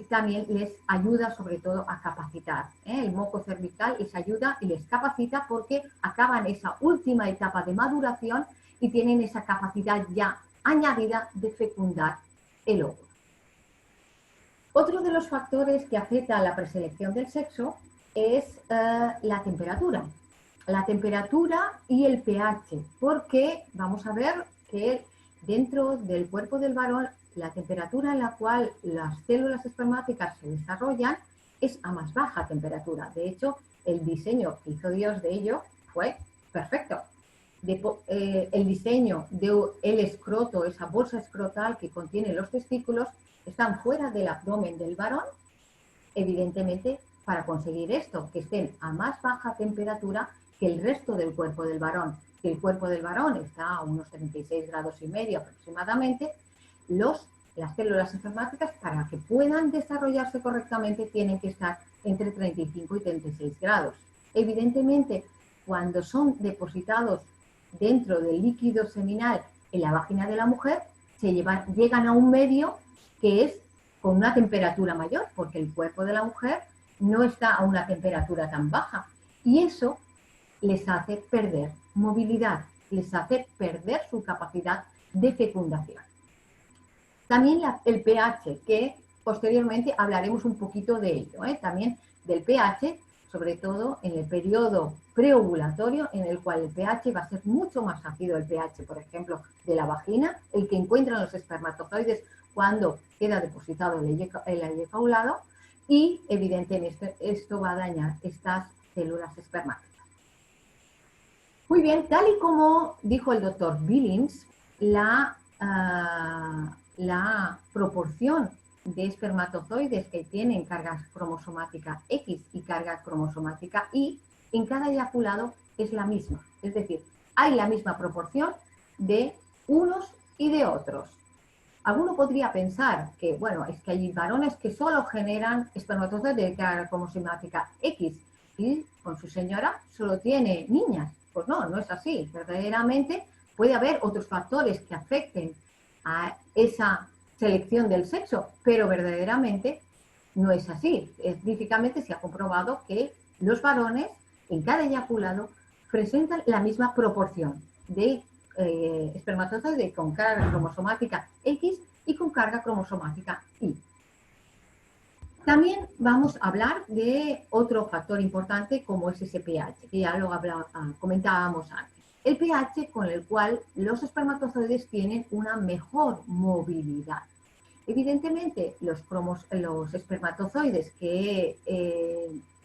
también les ayuda sobre todo a capacitar. El moco cervical les ayuda y les capacita porque acaban esa última etapa de maduración y tienen esa capacidad ya añadida de fecundar el óvulo. Otro de los factores que afecta a la preselección del sexo es la temperatura. La temperatura y el pH, porque vamos a ver que dentro del cuerpo del varón la temperatura en la cual las células espermáticas se desarrollan es a más baja temperatura. De hecho, el diseño que hizo Dios de ello fue perfecto. El diseño del escroto, esa bolsa escrotal que contiene los testículos, están fuera del abdomen del varón, evidentemente para conseguir esto, que estén a más baja temperatura que el resto del cuerpo del varón. Que el cuerpo del varón está a unos 36 grados y medio aproximadamente, las células espermáticas para que puedan desarrollarse correctamente tienen que estar entre 35 y 36 grados. Evidentemente, cuando son depositados dentro del líquido seminal en la vagina de la mujer, llegan a un medio que es con una temperatura mayor, porque el cuerpo de la mujer no está a una temperatura tan baja. Y eso les hace perder movilidad, les hace perder su capacidad de fecundación. También el pH, que posteriormente hablaremos un poquito de ello, también del pH, sobre todo en el periodo preovulatorio, en el cual el pH va a ser mucho más ácido, el pH, por ejemplo, de la vagina, el que encuentran los espermatozoides cuando queda depositado el eyaculado, y evidentemente esto va a dañar estas células espermáticas. Muy bien, tal y como dijo el doctor Billings, la proporción de espermatozoides que tienen carga cromosomática X y carga cromosomática Y en cada eyaculado es la misma. Es decir, hay la misma proporción de unos y de otros. Alguno podría pensar que, bueno, es que hay varones que solo generan espermatozoides de carga cromosomática X y con su señora solo tiene niñas. Pues no, no es así. Verdaderamente puede haber otros factores que afecten a esa selección del sexo, pero verdaderamente no es así. Científicamente se ha comprobado que los varones en cada eyaculado presentan la misma proporción de espermatozoides con carga cromosomática X y con carga cromosomática Y. También vamos a hablar de otro factor importante como es ese pH, que ya lo comentábamos antes. el pH con el cual los espermatozoides tienen una mejor movilidad. Evidentemente, los espermatozoides que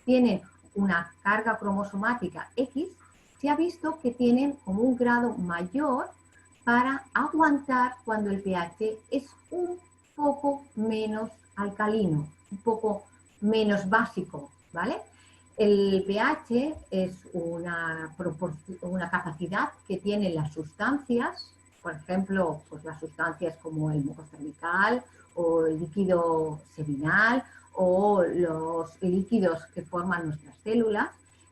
tienen una carga cromosomática X, se ha visto que tienen como un grado mayor para aguantar cuando el pH es un poco menos alcalino, un poco menos básico, ¿vale? El pH es una capacidad que tienen las sustancias, por ejemplo, pues las sustancias como el muco cervical o el líquido seminal o los líquidos que forman nuestras células,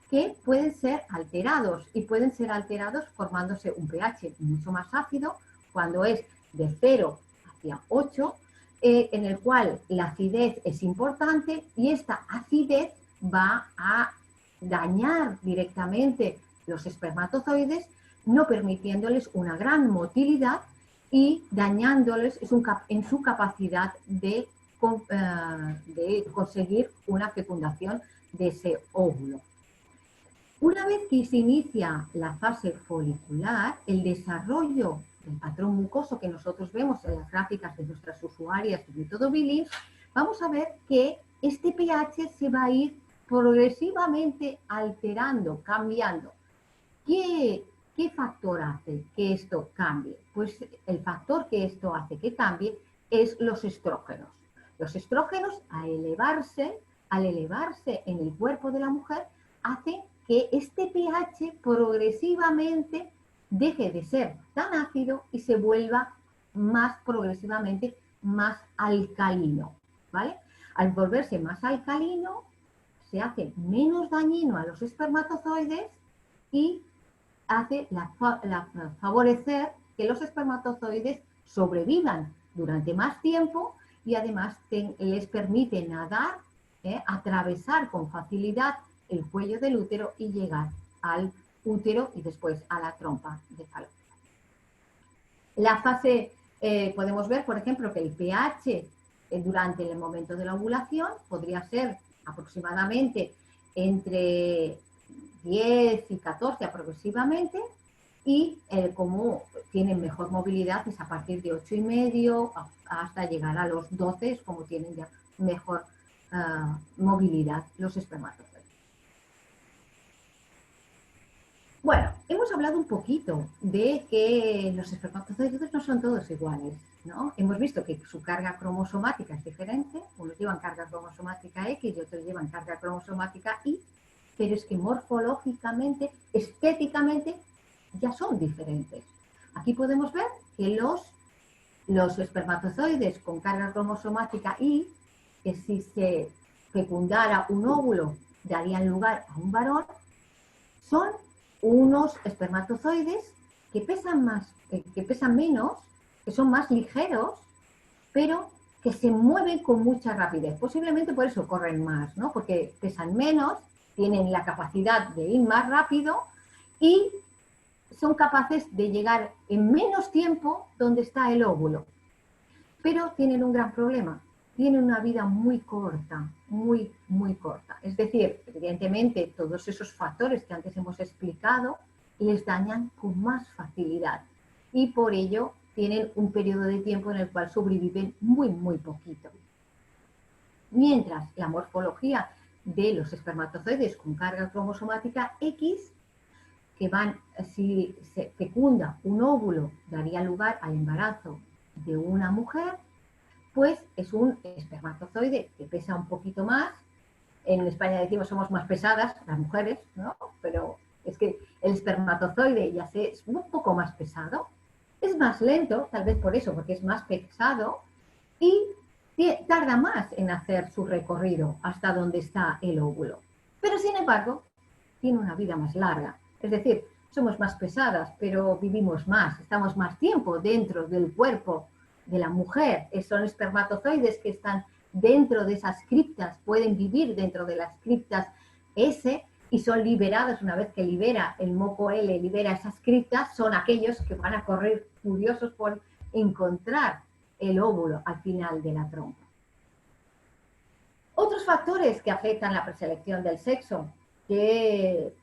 que pueden ser alterados y pueden ser alterados formándose un pH mucho más ácido cuando es de 0 hacia 8, en el cual la acidez es importante y esta acidez va a dañar directamente los espermatozoides, no permitiéndoles una gran motilidad y dañándoles en su capacidad de conseguir una fecundación de ese óvulo. Una vez que se inicia la fase folicular, el desarrollo del patrón mucoso que nosotros vemos en las gráficas de nuestras usuarias de método Billings, vamos a ver que este pH se va a ir progresivamente alterando, cambiando. ¿Qué factor hace que esto cambie? Pues el factor que esto hace que cambie es los estrógenos. Los estrógenos, al elevarse en el cuerpo de la mujer, hacen que este pH progresivamente deje de ser tan ácido y se vuelva progresivamente más alcalino, ¿vale? Al volverse más alcalino, se hace menos dañino a los espermatozoides y hace favorecer que los espermatozoides sobrevivan durante más tiempo y además les permite nadar, atravesar con facilidad el cuello del útero y llegar al útero y después a la trompa de falopio. La fase, podemos ver, por ejemplo, que el pH durante el momento de la ovulación podría ser aproximadamente entre 10 y 14 aproximadamente, y como tienen mejor movilidad es a partir de 8,5 hasta llegar a los 12, es como tienen ya mejor movilidad los espermatozoides. Bueno, hemos hablado un poquito de que los espermatozoides no son todos iguales, ¿no? Hemos visto que su carga cromosomática es diferente, unos llevan carga cromosomática X y otros llevan carga cromosomática Y, pero es que morfológicamente, estéticamente, ya son diferentes. Aquí podemos ver que los espermatozoides con carga cromosomática Y, que si se fecundara un óvulo darían lugar a un varón, son unos espermatozoides que pesan menos, que son más ligeros, pero que se mueven con mucha rapidez. Posiblemente por eso corren más, ¿no? Porque pesan menos, tienen la capacidad de ir más rápido y son capaces de llegar en menos tiempo donde está el óvulo. Pero tienen un gran problema. Tienen una vida muy corta, muy, muy corta. Es decir, evidentemente, todos esos factores que antes hemos explicado les dañan con más facilidad y por ello tienen un periodo de tiempo en el cual sobreviven muy, muy poquito. Mientras la morfología de los espermatozoides con carga cromosomática X, que si se fecunda un óvulo, daría lugar al embarazo de una mujer, pues es un espermatozoide que pesa un poquito más. En España decimos somos más pesadas las mujeres, ¿no? Pero es que el espermatozoide ya es un poco más pesado, es más lento, tal vez por eso, porque es más pesado y tarda más en hacer su recorrido hasta donde está el óvulo. Pero sin embargo, tiene una vida más larga. Es decir, somos más pesadas, pero vivimos más, estamos más tiempo dentro del cuerpo de la mujer. Son espermatozoides que están dentro de esas criptas, pueden vivir dentro de las criptas S y son liberadas. Una vez que libera el moco L, libera esas criptas, son aquellos que van a correr furiosos por encontrar el óvulo al final de la trompa. Otros factores que afectan la preselección del sexo, que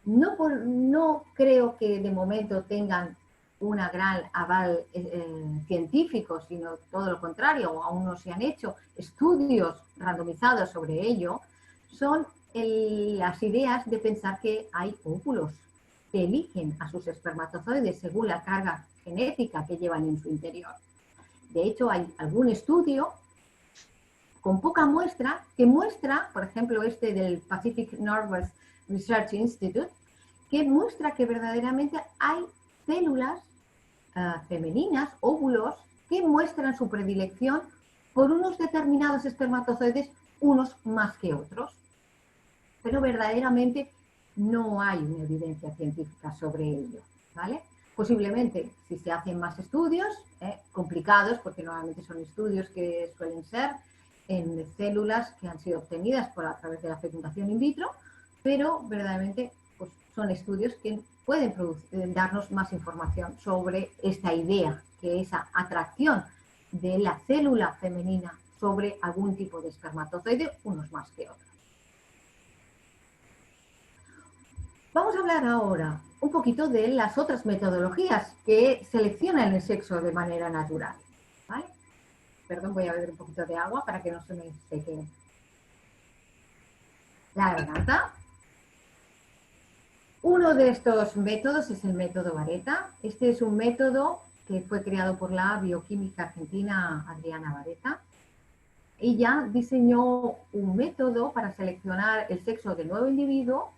no creo que de momento tengan una gran aval científico, sino todo lo contrario, aún no se han hecho estudios randomizados sobre ello, son las ideas de pensar que hay óvulos que eligen a sus espermatozoides según la carga genética que llevan en su interior. De hecho, hay algún estudio con poca muestra que muestra, por ejemplo, este del Pacific Northwest Research Institute, que muestra que verdaderamente hay células femeninas, óvulos, que muestran su predilección por unos determinados espermatozoides, unos más que otros. Pero verdaderamente no hay una evidencia científica sobre ello, ¿vale? Posiblemente, si se hacen más estudios, complicados, porque normalmente son estudios que suelen ser en células que han sido obtenidas a través de la fecundación in vitro, pero verdaderamente pues, son estudios que pueden darnos más información sobre esta idea, que esa atracción de la célula femenina sobre algún tipo de espermatozoide, unos más que otros. Vamos a hablar ahora un poquito de las otras metodologías que seleccionan el sexo de manera natural, ¿vale? Perdón, voy a beber un poquito de agua para que no se me seque la garganta. Uno de estos métodos es el método Vareta. Este es un método que fue creado por la bioquímica argentina Adriana Vareta. Ella diseñó un método para seleccionar el sexo del nuevo individuo,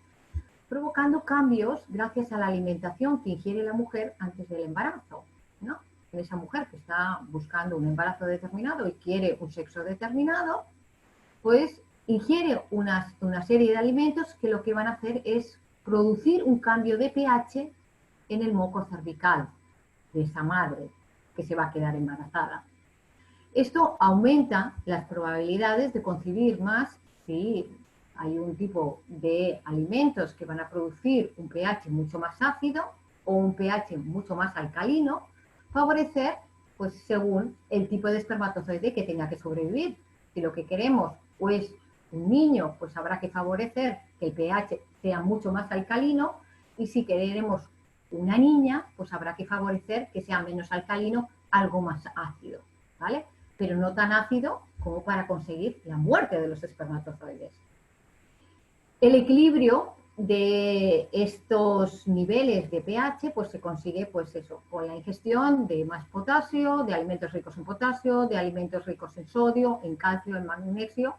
provocando cambios gracias a la alimentación que ingiere la mujer antes del embarazo, ¿no? En esa mujer que está buscando un embarazo determinado y quiere un sexo determinado, pues ingiere una serie de alimentos que lo que van a hacer es producir un cambio de pH en el moco cervical de esa madre que se va a quedar embarazada. Esto aumenta las probabilidades de concebir más si hay un tipo de alimentos que van a producir un pH mucho más ácido o un pH mucho más alcalino, favorecer, pues según el tipo de espermatozoide que tenga que sobrevivir. Si lo que queremos es un niño, pues habrá que favorecer que el pH sea mucho más alcalino, y si queremos una niña, pues habrá que favorecer que sea menos alcalino, algo más ácido, ¿vale? Pero no tan ácido como para conseguir la muerte de los espermatozoides. El equilibrio de estos niveles de pH pues se consigue pues eso, con la ingestión de más potasio, de alimentos ricos en potasio, de alimentos ricos en sodio, en calcio, en magnesio,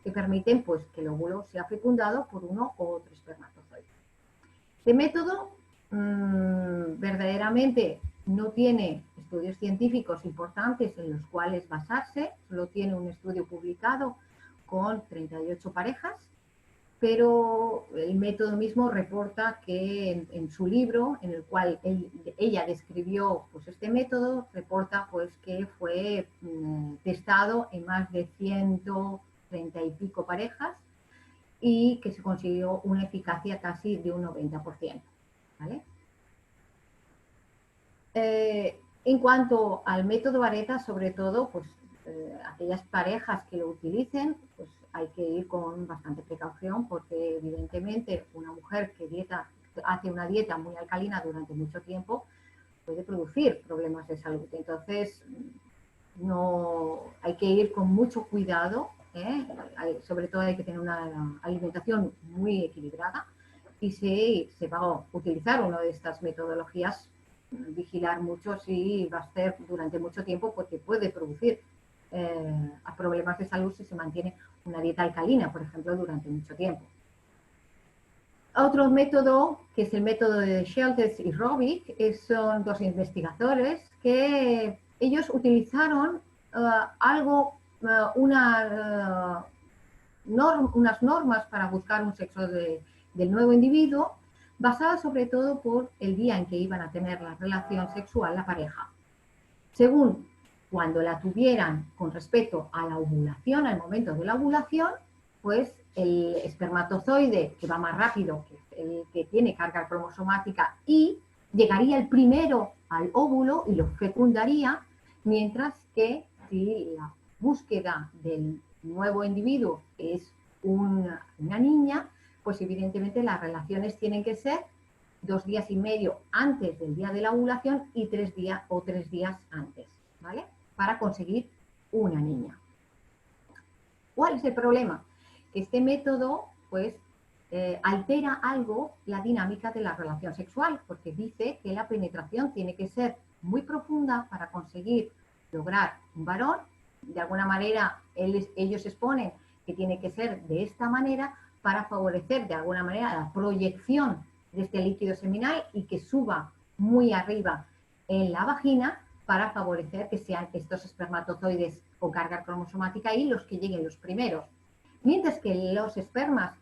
que permiten pues, que el óvulo sea fecundado por uno u otro espermatozoide. Este método verdaderamente no tiene estudios científicos importantes en los cuales basarse, solo tiene un estudio publicado con 38 parejas, pero el método mismo reporta que en su libro, en el cual ella describió pues, este método, reporta pues, que fue testado en más de 130 y pico parejas y que se consiguió una eficacia casi de un 90%. ¿Vale? En cuanto al método Vareta, sobre todo, pues aquellas parejas que lo utilicen, pues hay que ir con bastante precaución porque evidentemente una mujer que hace una dieta muy alcalina durante mucho tiempo puede producir problemas de salud. Entonces, no, hay que ir con mucho cuidado, sobre todo hay que tener una alimentación muy equilibrada, y si se va a utilizar una de estas metodologías, vigilar mucho si va a ser durante mucho tiempo, porque puede producir problemas de salud si se mantiene una dieta alcalina, por ejemplo, durante mucho tiempo. Otro método, que es el método de Sheltes y Robic, son dos investigadores que ellos utilizaron unas normas para buscar un sexo del nuevo individuo, basadas sobre todo por el día en que iban a tener la relación sexual la pareja. Según cuando la tuvieran con respecto a la ovulación, al momento de la ovulación, pues el espermatozoide que va más rápido, que el que tiene carga cromosomática, y llegaría el primero al óvulo y lo fecundaría, mientras que si la búsqueda del nuevo individuo es una niña, pues evidentemente las relaciones tienen que ser 2 días y medio antes del día de la ovulación y 3 días antes, ¿vale? Para conseguir una niña. ¿Cuál es el problema? Que este método, pues, altera algo la dinámica de la relación sexual, porque dice que la penetración tiene que ser muy profunda para conseguir lograr un varón. De alguna manera, ellos exponen que tiene que ser de esta manera para favorecer de alguna manera la proyección de este líquido seminal y que suba muy arriba en la vagina para favorecer que sean estos espermatozoides con carga cromosomática y los que lleguen los primeros. Mientras que los espermas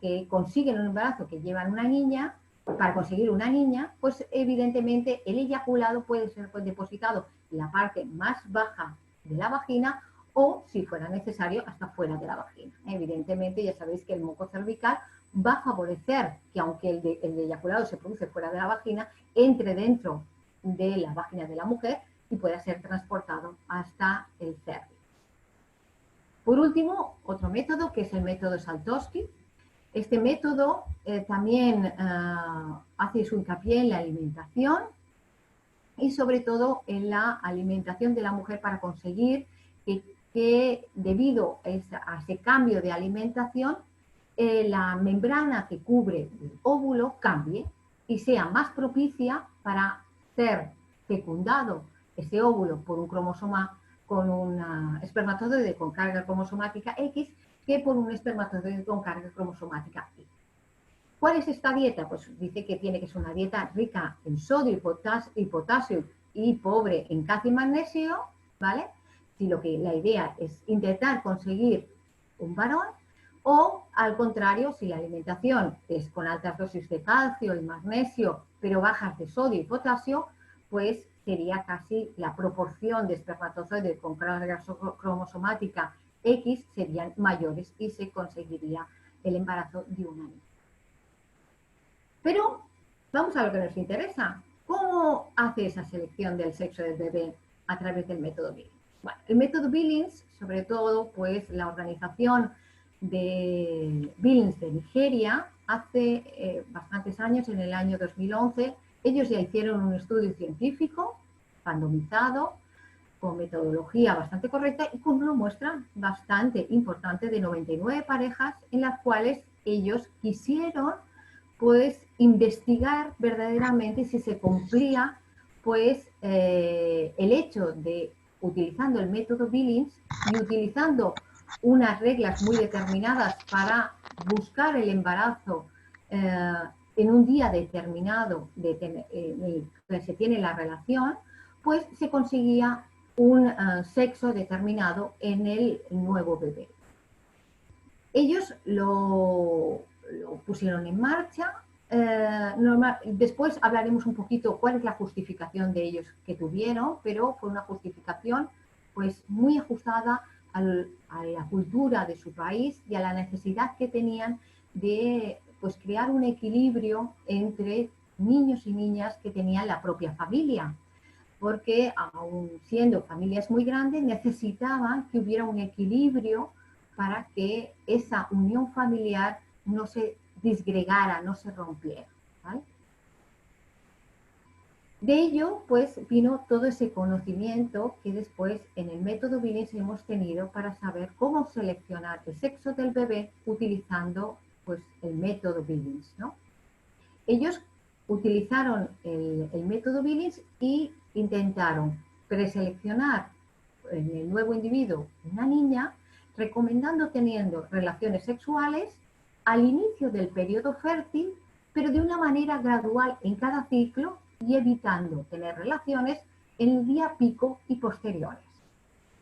que consiguen un embarazo, que llevan una niña, para conseguir una niña, pues evidentemente el eyaculado puede ser depositado en la parte más baja de la vagina o, si fuera necesario, hasta fuera de la vagina. Evidentemente, ya sabéis que el moco cervical va a favorecer que, aunque el eyaculado se produce fuera de la vagina, entre dentro de la vagina de la mujer y pueda ser transportado hasta el cervix. Por último, otro método que es el método Saltowski. Este método también hace su hincapié en la alimentación y sobre todo en la alimentación de la mujer para conseguir que debido a ese cambio de alimentación, la membrana que cubre el óvulo cambie y sea más propicia para ser fecundado ese óvulo por un cromosoma, con un espermatozoide con carga cromosomática X, que por un espermatozoide con carga cromosomática Y. ¿Cuál es esta dieta? Pues dice que tiene que ser una dieta rica en sodio y potasio y pobre en calcio y magnesio, ¿vale? Si la idea es intentar conseguir un varón, o al contrario, si la alimentación es con altas dosis de calcio y magnesio, pero bajas de sodio y potasio, pues sería casi la proporción de espermatozoides con carga cromosomática X serían mayores y se conseguiría el embarazo de una niña. Pero vamos a lo que nos interesa. ¿Cómo hace esa selección del sexo del bebé a través del método Billings? Bueno, el método Billings, sobre todo, pues la organización de Billings de Nigeria, hace bastantes años, en el año 2011, ellos ya hicieron un estudio científico, randomizado, con metodología bastante correcta y con una muestra bastante importante de 99 parejas en las cuales ellos quisieron pues investigar verdaderamente si se cumplía pues el hecho de, utilizando el método Billings y utilizando unas reglas muy determinadas para buscar el embarazo en un día determinado en el que se tiene la relación, pues se conseguía un sexo determinado en el nuevo bebé. Ellos lo pusieron en marcha. Después hablaremos un poquito cuál es la justificación de ellos que tuvieron, pero fue una justificación pues muy ajustada a la cultura de su país y a la necesidad que tenían de pues crear un equilibrio entre niños y niñas que tenían la propia familia, porque aun siendo familias muy grandes necesitaban que hubiera un equilibrio para que esa unión familiar no se disgregara, no se rompiera, ¿vale? De ello, pues, vino todo ese conocimiento que después en el método Billings hemos tenido para saber cómo seleccionar el sexo del bebé utilizando, pues, el método Billings, ¿no? Ellos utilizaron el método Billings y intentaron preseleccionar en el nuevo individuo una niña, recomendando teniendo relaciones sexuales al inicio del periodo fértil, pero de una manera gradual en cada ciclo y evitando tener relaciones en el día pico y posteriores.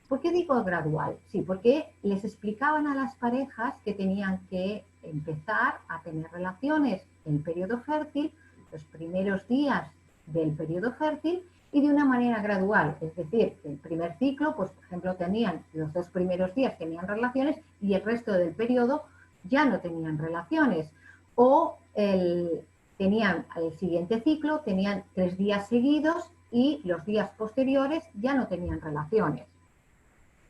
¿Por qué digo gradual? Sí, porque les explicaban a las parejas que tenían que empezar a tener relaciones en el periodo fértil, los primeros días del periodo fértil, y de una manera gradual, es decir, el primer ciclo, pues por ejemplo tenían los 2 primeros días tenían relaciones y el resto del periodo ya no tenían relaciones, o tenían el siguiente ciclo, tenían 3 días seguidos y los días posteriores ya no tenían relaciones.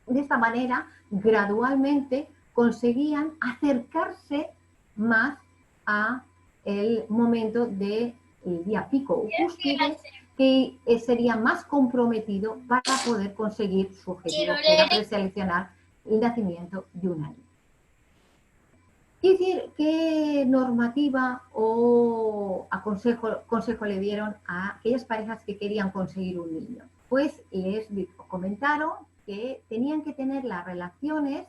De esta manera, gradualmente conseguían acercarse más a el momento del día pico o cúspide, que sería más comprometido para poder conseguir su objetivo, que era preseleccionar el nacimiento de un año. Es decir, ¿qué normativa o consejo le dieron a aquellas parejas que querían conseguir un niño? Pues les comentaron que tenían que tener las relaciones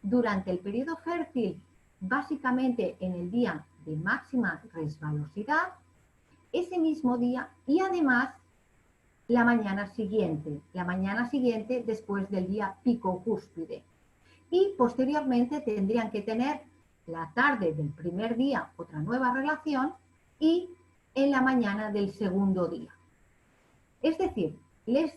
durante el periodo fértil, básicamente en el día de máxima resbalosidad, ese mismo día y además la mañana siguiente después del día pico cúspide. Y posteriormente tendrían que tener la tarde del primer día otra nueva relación y en la mañana del segundo día. Es decir, les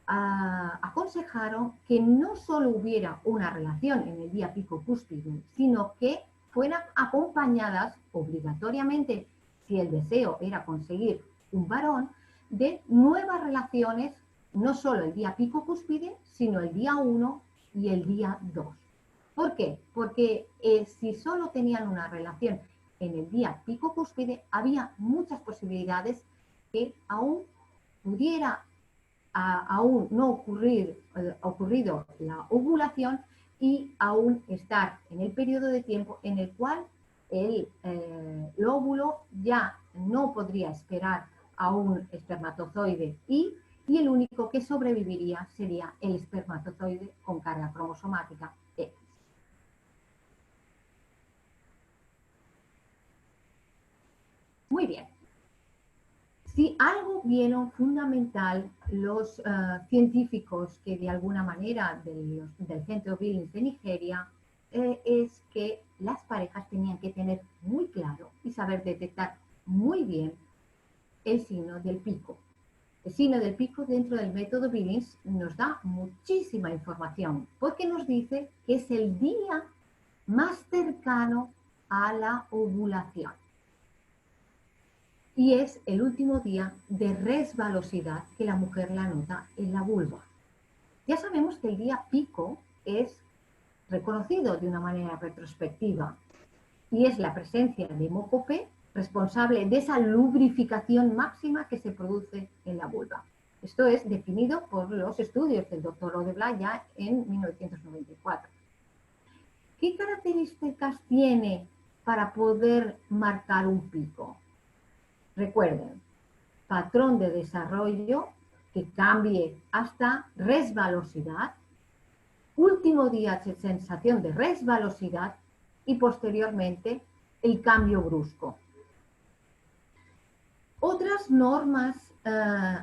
aconsejaron que no solo hubiera una relación en el día pico cúspide, sino que fueran acompañadas obligatoriamente, si el deseo era conseguir un varón, de nuevas relaciones, no solo el día pico cúspide, sino el día 1 y el día 2. ¿Por qué? Porque si solo tenían una relación en el día pico cúspide, había muchas posibilidades que aún pudiera aún no ocurrido la ovulación y aún estar en el periodo de tiempo en el cual el óvulo ya no podría esperar a un espermatozoide y el único que sobreviviría sería el espermatozoide con carga cromosomática X. Muy bien. Si algo vieron fundamental los científicos que de alguna manera del Centro Billings de Nigeria, es que las parejas tenían que tener muy claro y saber detectar muy bien el signo del pico. El signo del pico dentro del método Billings nos da muchísima información porque nos dice que es el día más cercano a la ovulación. Y es el último día de resbalosidad que la mujer la nota en la vulva. Ya sabemos que el día pico es reconocido de una manera retrospectiva y es la presencia de moco P responsable de esa lubrificación máxima que se produce en la vulva. Esto es definido por los estudios del doctor Odebla ya en 1994. ¿Qué características tiene para poder marcar un pico? Recuerden, patrón de desarrollo que cambie hasta resbalosidad, último día de sensación de resbalosidad y posteriormente el cambio brusco. Otras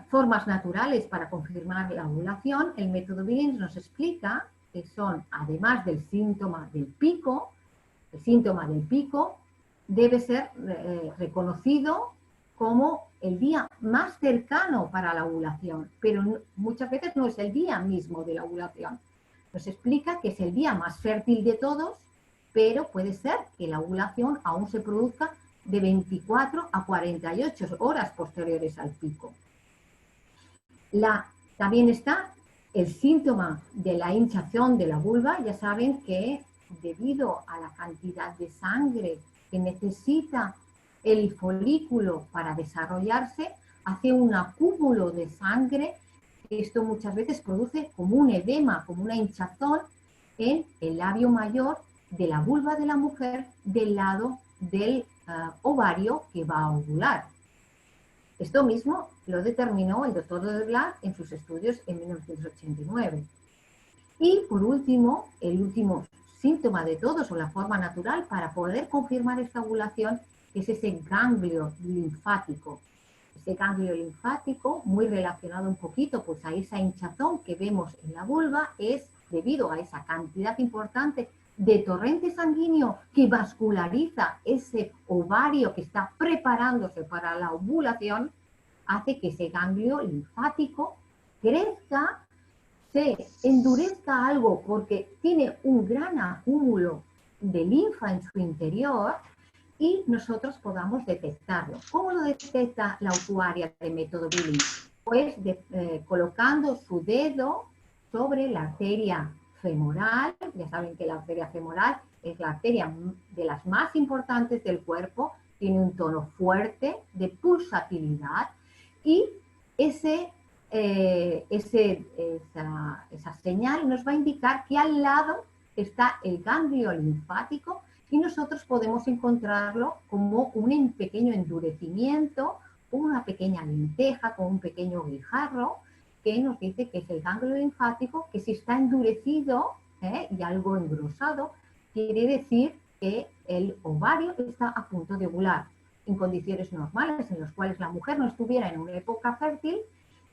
formas naturales para confirmar la ovulación, el método Billings nos explica que son, además del síntoma del pico, el síntoma del pico debe ser reconocido como el día más cercano para la ovulación, pero muchas veces no es el día mismo de la ovulación. Nos explica que es el día más fértil de todos, pero puede ser que la ovulación aún se produzca de 24 a 48 horas posteriores al pico. También está el síntoma de la hinchazón de la vulva. Ya saben que debido a la cantidad de sangre que necesita el folículo para desarrollarse, hace un acúmulo de sangre. Esto muchas veces produce como un edema, como una hinchazón en el labio mayor de la vulva de la mujer del lado del ovario que va a ovular. Esto mismo lo determinó el doctor Odebla en sus estudios en 1989. Y por último, el último síntoma de todos o la forma natural para poder confirmar esta ovulación es ese ganglio linfático. Ese ganglio linfático, muy relacionado un poquito pues, a esa hinchazón que vemos en la vulva, es debido a esa cantidad importante de torrente sanguíneo que vasculariza ese ovario que está preparándose para la ovulación, hace que ese ganglio linfático crezca, se endurezca algo porque tiene un gran acúmulo de linfa en su interior y nosotros podamos detectarlo. ¿Cómo lo detecta la usuaria de método Billings? Pues colocando su dedo sobre la arteria femoral. Ya saben que la arteria femoral es la arteria de las más importantes del cuerpo, tiene un tono fuerte de pulsatilidad y esa señal nos va a indicar que al lado está el ganglio linfático y nosotros podemos encontrarlo como un pequeño endurecimiento, una pequeña lenteja, con un pequeño guijarro, que nos dice que es el ganglio linfático, que si está endurecido y algo engrosado, quiere decir que el ovario está a punto de ovular. En condiciones normales, en las cuales la mujer no estuviera en una época fértil,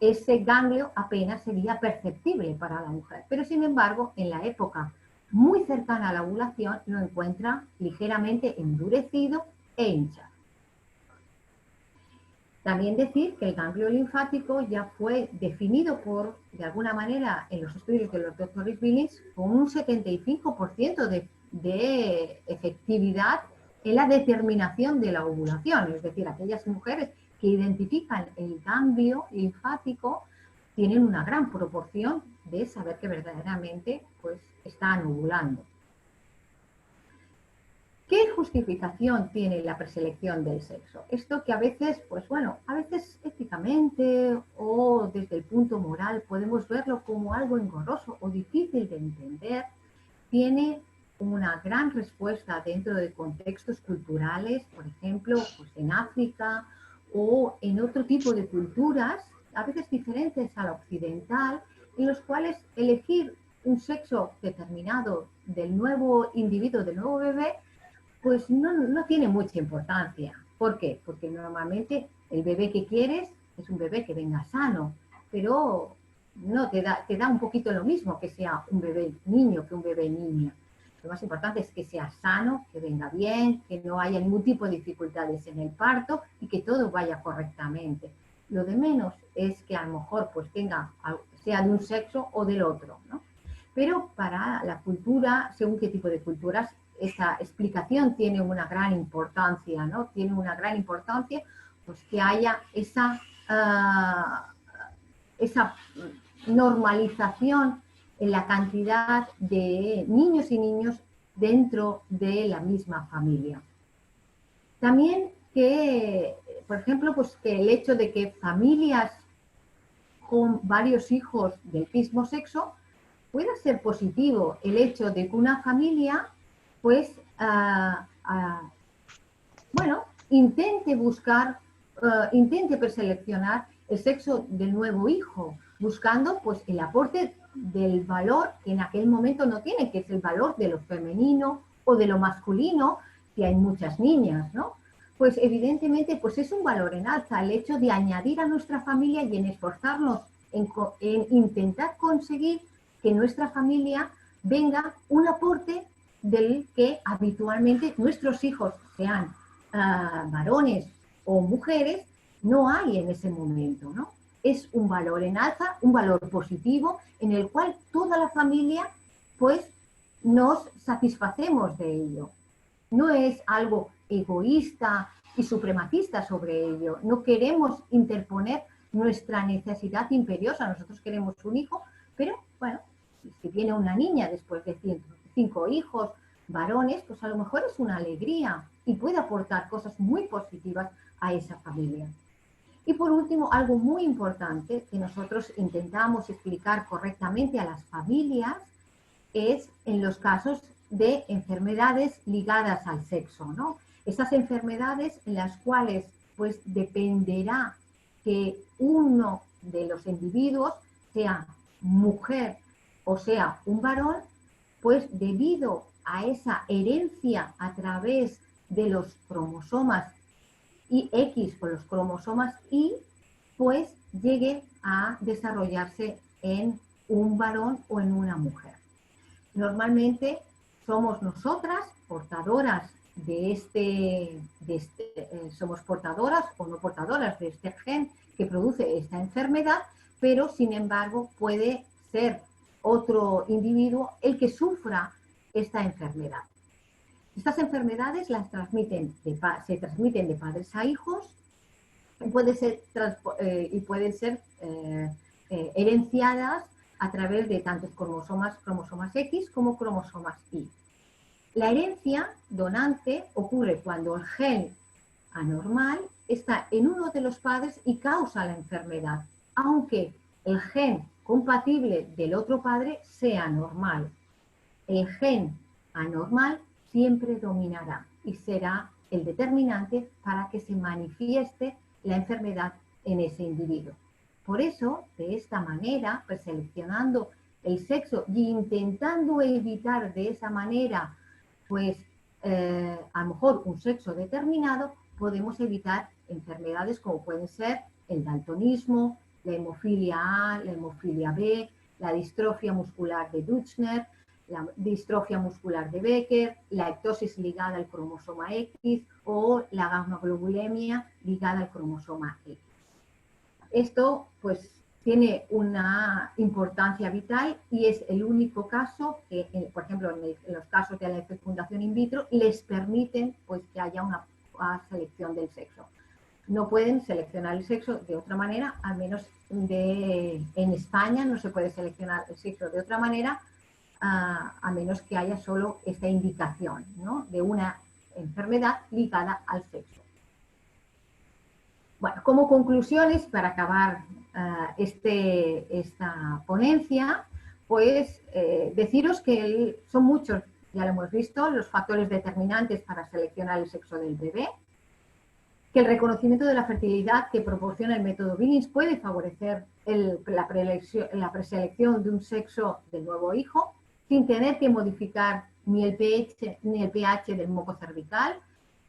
ese ganglio apenas sería perceptible para la mujer. Pero sin embargo, en la época muy cercana a la ovulación, lo encuentra ligeramente endurecido e hinchado. También decir que el ganglio linfático ya fue definido de alguna manera en los estudios de los doctores Billings con un 75% de efectividad en la determinación de la ovulación. Es decir, aquellas mujeres que identifican el ganglio linfático tienen una gran proporción de saber que verdaderamente pues, están ovulando. ¿Qué justificación tiene la preselección del sexo? Esto que a veces, pues bueno, a veces éticamente o desde el punto moral podemos verlo como algo engorroso o difícil de entender, tiene una gran respuesta dentro de contextos culturales, por ejemplo, pues en África o en otro tipo de culturas, a veces diferentes a la occidental, en los cuales elegir un sexo determinado del nuevo individuo, del nuevo bebé, pues no tiene mucha importancia. ¿Por qué? Porque normalmente el bebé que quieres es un bebé que venga sano, pero no te da un poquito lo mismo que sea un bebé niño que un bebé niña. Lo más importante es que sea sano, que venga bien, que no haya ningún tipo de dificultades en el parto y que todo vaya correctamente. Lo de menos es que a lo mejor pues sea de un sexo o del otro, ¿no? Pero para la cultura, según qué tipo de culturas, esa explicación tiene una gran importancia, ¿no? Tiene una gran importancia pues, que haya esa normalización en la cantidad de niños y niños dentro de la misma familia. También que, por ejemplo, pues que el hecho de que familias con varios hijos del mismo sexo pueda ser positivo el hecho de que una familia pues bueno, intente preseleccionar el sexo del nuevo hijo, buscando pues el aporte del valor que en aquel momento no tiene, que es el valor de lo femenino o de lo masculino, si hay muchas niñas, ¿no? Pues evidentemente pues es un valor en alza el hecho de añadir a nuestra familia y en esforzarnos en intentar conseguir que nuestra familia venga un aporte del que habitualmente nuestros hijos, sean varones o mujeres, no hay en ese momento, ¿no? Es un valor en alza, un valor positivo, en el cual toda la familia, pues, nos satisfacemos de ello. No es algo egoísta y suprematista sobre ello. No queremos interponer nuestra necesidad imperiosa. Nosotros queremos un hijo, pero, bueno, si viene una niña después de 5 hijos varones, pues a lo mejor es una alegría y puede aportar cosas muy positivas a esa familia. Y por último, algo muy importante que nosotros intentamos explicar correctamente a las familias es en los casos de enfermedades ligadas al sexo, ¿no? Esas enfermedades en las cuales pues dependerá que uno de los individuos, sea mujer o sea un varón, pues debido a esa herencia a través de los cromosomas X o los cromosomas Y, pues llegue a desarrollarse en un varón o en una mujer. Normalmente somos nosotras portadoras somos portadoras o no portadoras de este gen que produce esta enfermedad, pero sin embargo puede ser otro individuo el que sufra esta enfermedad. Estas enfermedades se transmiten de padres a hijos y pueden ser herenciadas a través de tantos cromosomas X como cromosomas Y. La herencia donante ocurre cuando el gen anormal está en uno de los padres y causa la enfermedad, aunque el gen compatible del otro padre sea normal. El gen anormal siempre dominará y será el determinante para que se manifieste la enfermedad en ese individuo. Por eso, de esta manera, pues seleccionando el sexo y intentando evitar de esa manera, pues a lo mejor un sexo determinado, podemos evitar enfermedades como pueden ser el daltonismo, la hemofilia A, la hemofilia B, la distrofia muscular de Duchenne, la distrofia muscular de Becker, la ectosis ligada al cromosoma X o la gamma-globulemia ligada al cromosoma X. Esto pues tiene una importancia vital y es el único caso que, por ejemplo, en los casos de la fecundación in vitro, les permiten pues, que haya una selección del sexo. No pueden seleccionar el sexo de otra manera, al menos en España no se puede seleccionar el sexo de otra manera, a menos que haya solo esta indicación, ¿no?, de una enfermedad ligada al sexo. Bueno, como conclusiones, para acabar esta ponencia, pues deciros que son muchos, ya lo hemos visto, los factores determinantes para seleccionar el sexo del bebé, que el reconocimiento de la fertilidad que proporciona el método Billings puede favorecer la preselección de un sexo del nuevo hijo, sin tener que modificar ni el pH del moco cervical,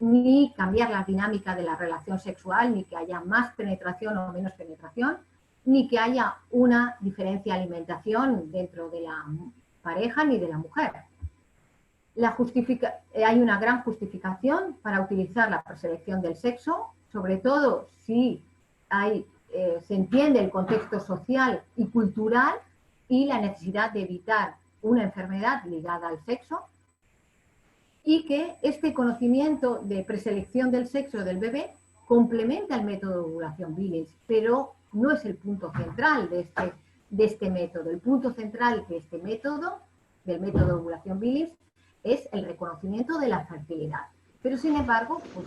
ni cambiar la dinámica de la relación sexual, ni que haya más penetración o menos penetración, ni que haya una diferencia de alimentación dentro de la pareja ni de la mujer. Hay una gran justificación para utilizar la preselección del sexo, sobre todo si se entiende el contexto social y cultural y la necesidad de evitar una enfermedad ligada al sexo, y que este conocimiento de preselección del sexo del bebé complementa el método de ovulación Billings, pero no es el punto central de este método. El punto central de este método, del método de ovulación Billings, es el reconocimiento de la fertilidad. Pero sin embargo, pues,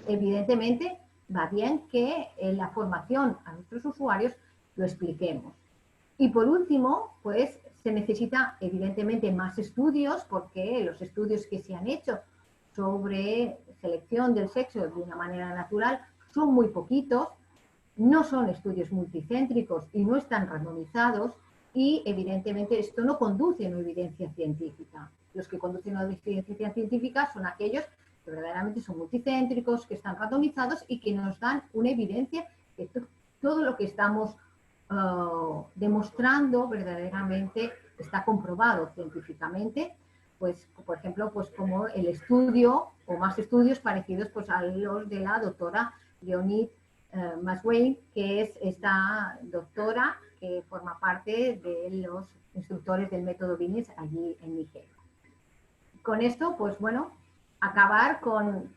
evidentemente va bien que en la formación a nuestros usuarios lo expliquemos. Y por último, pues se necesita evidentemente más estudios, porque los estudios que se han hecho sobre selección del sexo de una manera natural son muy poquitos, no son estudios multicéntricos y no están randomizados, y evidentemente esto no conduce a una evidencia científica. Los que conducen a una evidencia científica son aquellos que verdaderamente son multicéntricos, que están randomizados y que nos dan una evidencia de todo lo que estamos demostrando verdaderamente está comprobado científicamente, pues por ejemplo, pues como el estudio o más estudios parecidos pues a los de la doctora Leonid Masway, que es esta doctora que forma parte de los instructores del método Billings allí en Nigeria. Con esto, pues bueno, acabar con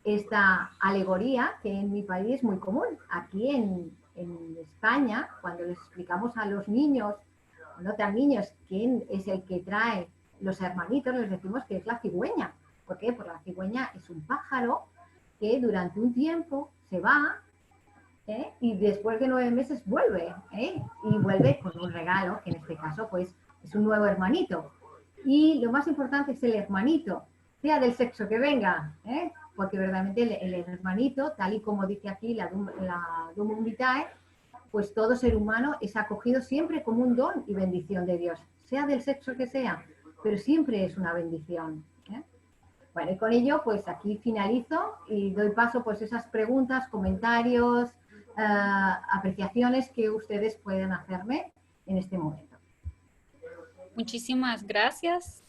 esta alegoría que en mi país es muy común. Aquí en España, cuando les explicamos a los niños, o no tan niños, quién es el que trae los hermanitos, les decimos que es la cigüeña. ¿Por qué? Porque la cigüeña es un pájaro que durante un tiempo se va y después de 9 meses vuelve, y vuelve con un regalo, que en este caso pues es un nuevo hermanito. Y lo más importante es el hermanito, sea del sexo que venga, porque verdaderamente el hermanito, tal y como dice aquí la Domum Vitae, pues todo ser humano es acogido siempre como un don y bendición de Dios, sea del sexo que sea, pero siempre es una bendición. Bueno, y con ello pues aquí finalizo y doy paso pues a esas preguntas, comentarios, apreciaciones que ustedes pueden hacerme en este momento. Muchísimas gracias.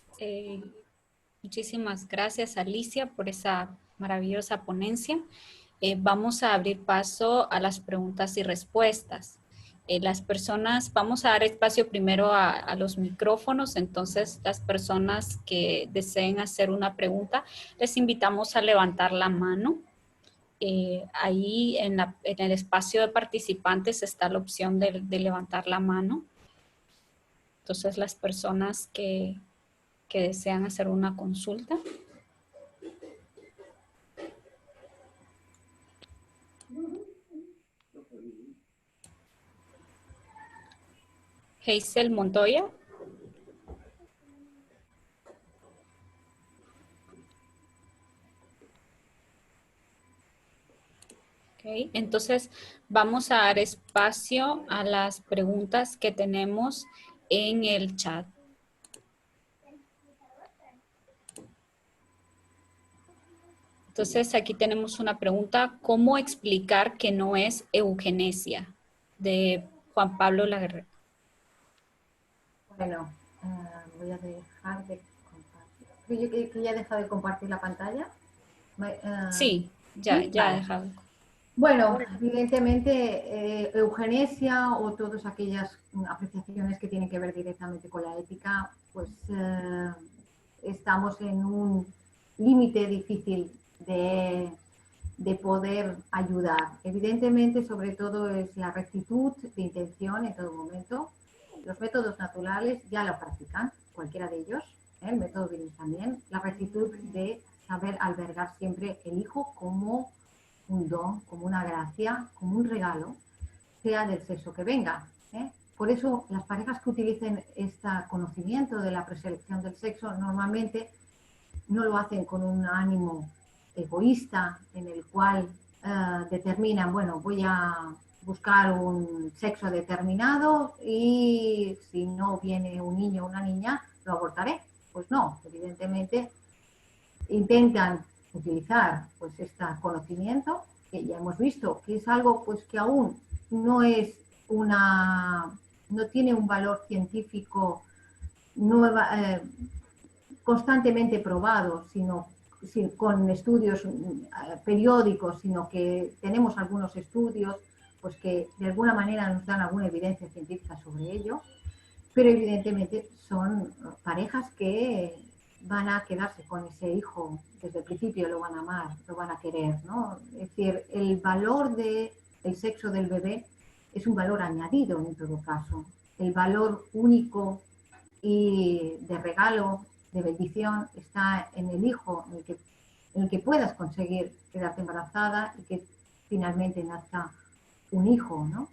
Muchísimas gracias, Alicia, por esa maravillosa ponencia. Vamos a abrir paso a las preguntas y respuestas. Las personas, vamos a dar espacio primero a los micrófonos, entonces las personas que deseen hacer una pregunta, les invitamos a levantar la mano ahí en el espacio de participantes está la opción de levantar la mano. Entonces las personas que desean hacer una consulta. Hazel Montoya. Okay. Entonces vamos a dar espacio a las preguntas que tenemos en el chat. Entonces aquí tenemos una pregunta, ¿cómo explicar que no es eugenesia? De Juan Pablo Laguerre. Bueno, voy a dejar de compartir. ¿Que ya he dejado de compartir la pantalla? Sí, ya he dejado. Bueno, evidentemente eugenesia o todas aquellas apreciaciones que tienen que ver directamente con la ética, pues estamos en un límite difícil de poder ayudar. Evidentemente, sobre todo es la rectitud de intención en todo momento. Los métodos naturales ya lo practican, cualquiera de ellos, el método Billings también, la rectitud de saber albergar siempre el hijo como un don, como una gracia, como un regalo, sea del sexo que venga. Por eso las parejas que utilicen este conocimiento de la preselección del sexo normalmente no lo hacen con un ánimo egoísta en el cual determinan, bueno, voy a buscar un sexo determinado y si no viene un niño o una niña, lo abortaré. Pues no, evidentemente intentan utilizar pues este conocimiento que ya hemos visto que es algo pues que aún no es no tiene un valor científico constantemente probado, sino con estudios periódicos, sino que tenemos algunos estudios pues que de alguna manera nos dan alguna evidencia científica sobre ello, pero evidentemente son parejas que van a quedarse con ese hijo desde el principio, lo van a amar, lo van a querer, ¿no? Es decir, el valor del sexo del bebé es un valor añadido en todo caso. El valor único y de regalo, de bendición, está en el hijo, en el que puedas conseguir quedarte embarazada y que finalmente nazca un hijo, ¿no?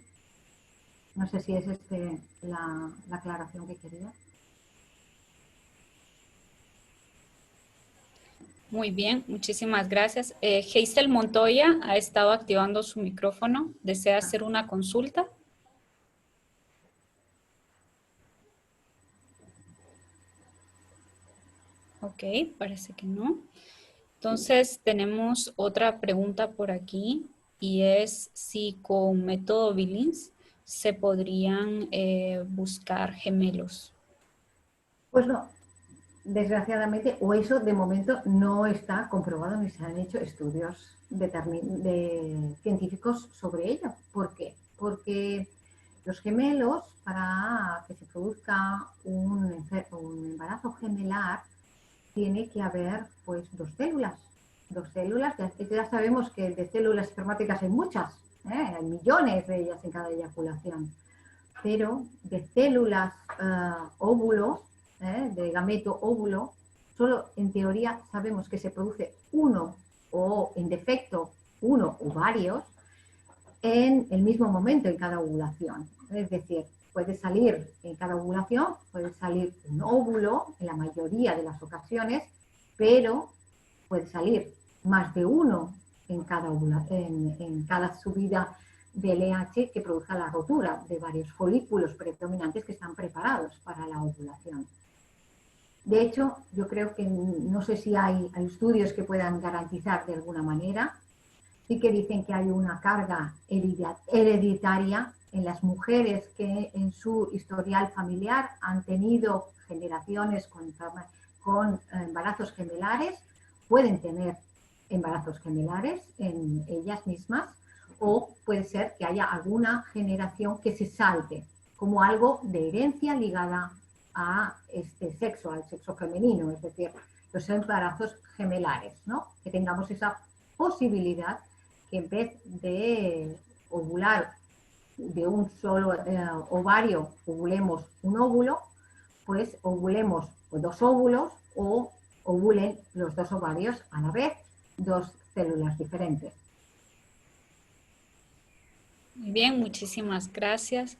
No sé si es la aclaración que quería. Muy bien, muchísimas gracias. Hazel Montoya ha estado activando su micrófono. ¿Desea hacer una consulta? Ok, parece que no. Entonces tenemos otra pregunta por aquí y es si con método Billings se podrían buscar gemelos. Pues no, desgraciadamente, o eso de momento no está comprobado ni se han hecho estudios científicos sobre ello. ¿Por qué? Porque los gemelos, para que se produzca un embarazo gemelar, tiene que haber pues dos células. Ya sabemos que de células espermáticas hay muchas, hay millones de ellas en cada eyaculación, pero de células óvulo, de gameto óvulo, solo en teoría sabemos que se produce uno o en defecto uno o varios en el mismo momento en cada ovulación. Es decir, puede salir en cada ovulación, puede salir un óvulo en la mayoría de las ocasiones, pero puede salir más de uno en cada subida del EH que produzca la rotura de varios folículos predominantes que están preparados para la ovulación. De hecho, yo creo que no sé si hay estudios que puedan garantizar de alguna manera. Sí que dicen que hay una carga hereditaria en las mujeres que en su historial familiar han tenido generaciones con embarazos gemelares, pueden tener embarazos gemelares en ellas mismas, o puede ser que haya alguna generación que se salte como algo de herencia ligada a este sexo, al sexo femenino, es decir, los embarazos gemelares, ¿no? Que tengamos esa posibilidad que en vez de ovular de un solo ovario, ovulemos un óvulo, pues ovulemos 2 óvulos o ovulen los 2 ovarios a la vez, 2 células diferentes. Muy bien, muchísimas gracias.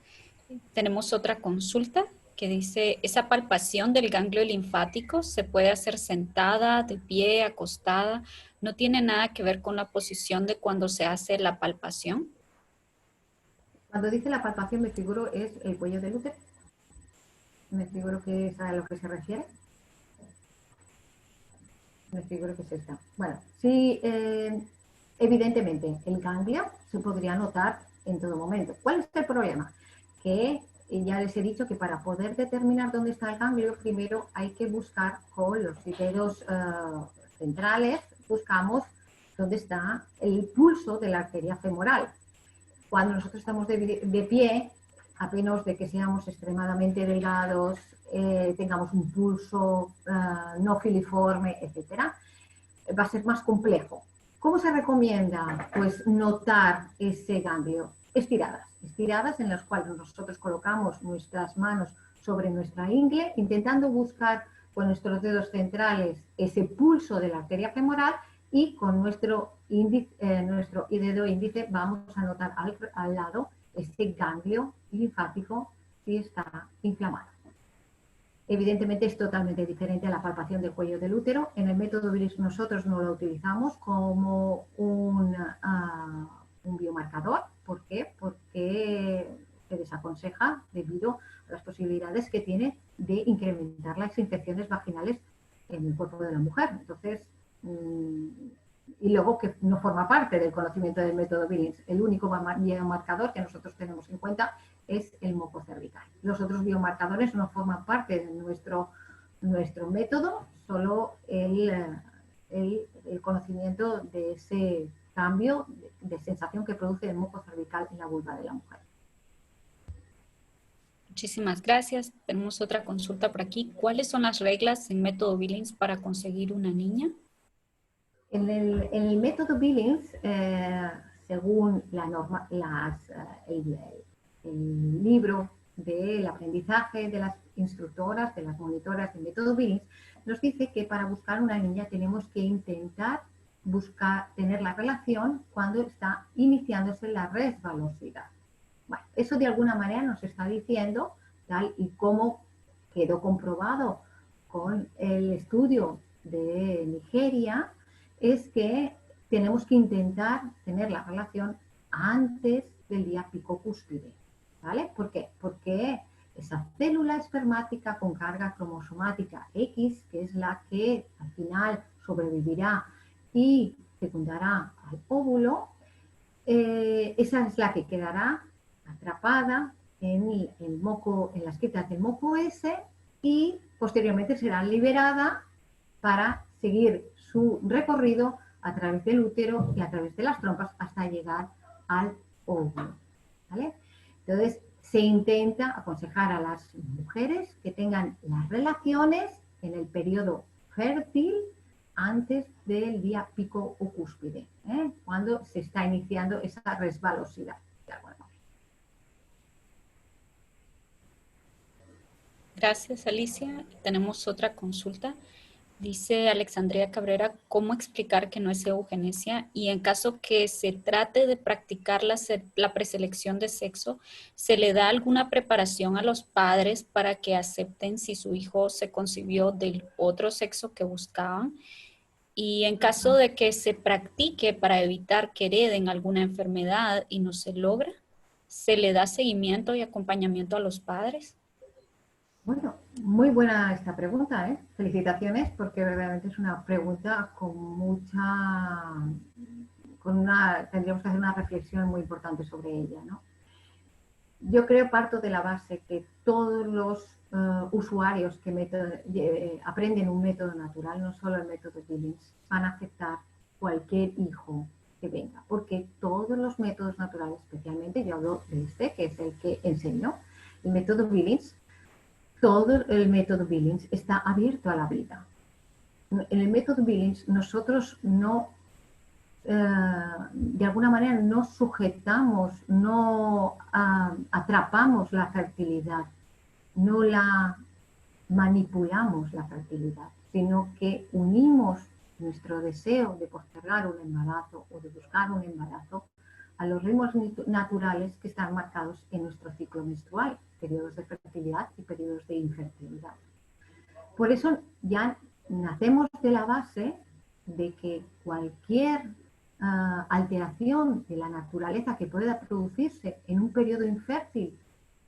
Tenemos otra consulta que dice, ¿esa palpación del ganglio linfático se puede hacer sentada, de pie, acostada? ¿No tiene nada que ver con la posición de cuando se hace la palpación? Cuando dice la palpación, me figuro es el cuello del útero. Me figuro que es a lo que se refiere. Me figuro que es esta. Bueno, sí, evidentemente el ganglio se podría notar en todo momento. ¿Cuál es el problema? Que ya les he dicho que para poder determinar dónde está el ganglio, primero hay que buscar con los dedos centrales, buscamos dónde está el pulso de la arteria femoral. Cuando nosotros estamos de pie, a menos de que seamos extremadamente delgados, tengamos un pulso no filiforme, etcétera, va a ser más complejo. ¿Cómo se recomienda? Pues notar ese ganglio. Estiradas en las cuales nosotros colocamos nuestras manos sobre nuestra ingle, intentando buscar con nuestros dedos centrales ese pulso de la arteria femoral y con nuestro dedo índice vamos a notar al lado este ganglio linfático si está inflamado. Evidentemente es totalmente diferente a la palpación del cuello del útero. En el método Billings nosotros no lo utilizamos como un biomarcador. ¿Por qué? Porque se desaconseja debido a las posibilidades que tiene de incrementar las infecciones vaginales en el cuerpo de la mujer. Entonces, y luego que no forma parte del conocimiento del método Billings. El único biomarcador que nosotros tenemos en cuenta es el moco cervical. Los otros biomarcadores no forman parte de nuestro método, solo el conocimiento de ese cambio de sensación que produce el moco cervical en la vulva de la mujer. Muchísimas gracias. Tenemos otra consulta por aquí. ¿Cuáles son las reglas en método Billings para conseguir una niña? En el método Billings, según el libro del aprendizaje de las instructoras, de las monitoras del método Billings, nos dice que para buscar una niña tenemos que intentar tener la relación cuando está iniciándose la resbalosidad. Bueno, eso de alguna manera nos está diciendo, tal y como quedó comprobado con el estudio de Nigeria, es que tenemos que intentar tener la relación antes del día pico cúspide, ¿vale? ¿Por qué? Porque esa célula espermática con carga cromosomática X, que es la que al final sobrevivirá y fecundará al óvulo, esa es la que quedará atrapada en las quetas del moco S y posteriormente será liberada para seguir su recorrido a través del útero y a través de las trompas hasta llegar al óvulo, ¿vale? Entonces, se intenta aconsejar a las mujeres que tengan las relaciones en el periodo fértil antes del día pico o cúspide, cuando se está iniciando esa resbalosidad. Gracias, Alicia. Tenemos otra consulta. Dice Alexandria Cabrera, ¿cómo explicar que no es eugenesia? Y en caso que se trate de practicar la preselección de sexo, ¿se le da alguna preparación a los padres para que acepten si su hijo se concibió del otro sexo que buscaban? Y en caso de que se practique para evitar que hereden alguna enfermedad y no se logra, ¿se le da seguimiento y acompañamiento a los padres? Bueno, muy buena esta pregunta, ¿eh? Felicitaciones, porque verdaderamente es una pregunta tendríamos que hacer una reflexión muy importante sobre ella, ¿no? Yo parto de la base que todos los usuarios que aprenden un método natural, no solo el método Billings, van a aceptar cualquier hijo que venga, porque todos los métodos naturales, especialmente yo hablo de este, que es el que enseño, el método Billings, todo el método Billings está abierto a la vida. En el método Billings nosotros no de alguna manera no sujetamos, no atrapamos la fertilidad, no la manipulamos la fertilidad, sino que unimos nuestro deseo de postergar un embarazo o de buscar un embarazo a los ritmos naturales que están marcados en nuestro ciclo menstrual, periodos de fertilidad y periodos de infertilidad. Por eso ya nacemos de la base de que cualquier alteración de la naturaleza que pueda producirse en un periodo infértil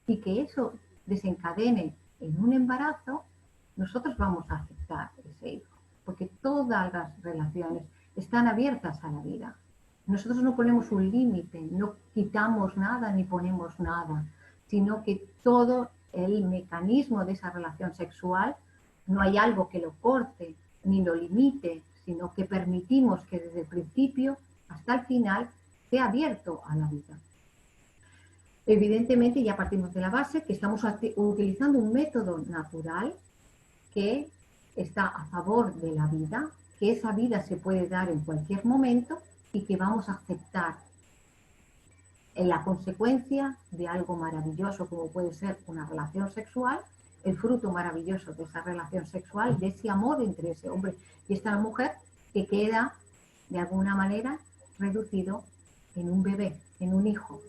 y que eso desencadene en un embarazo, nosotros vamos a aceptar ese hijo, porque todas las relaciones están abiertas a la vida. Nosotros no ponemos un límite, no quitamos nada ni ponemos nada, sino que todo el mecanismo de esa relación sexual, no hay algo que lo corte ni lo limite, sino que permitimos que desde el principio hasta el final sea abierto a la vida. Evidentemente ya partimos de la base que estamos utilizando un método natural que está a favor de la vida, que esa vida se puede dar en cualquier momento y que vamos a aceptar en la consecuencia de algo maravilloso como puede ser una relación sexual, el fruto maravilloso de esa relación sexual, de ese amor entre ese hombre y esta mujer que queda de alguna manera reducido en un bebé, en un hijo,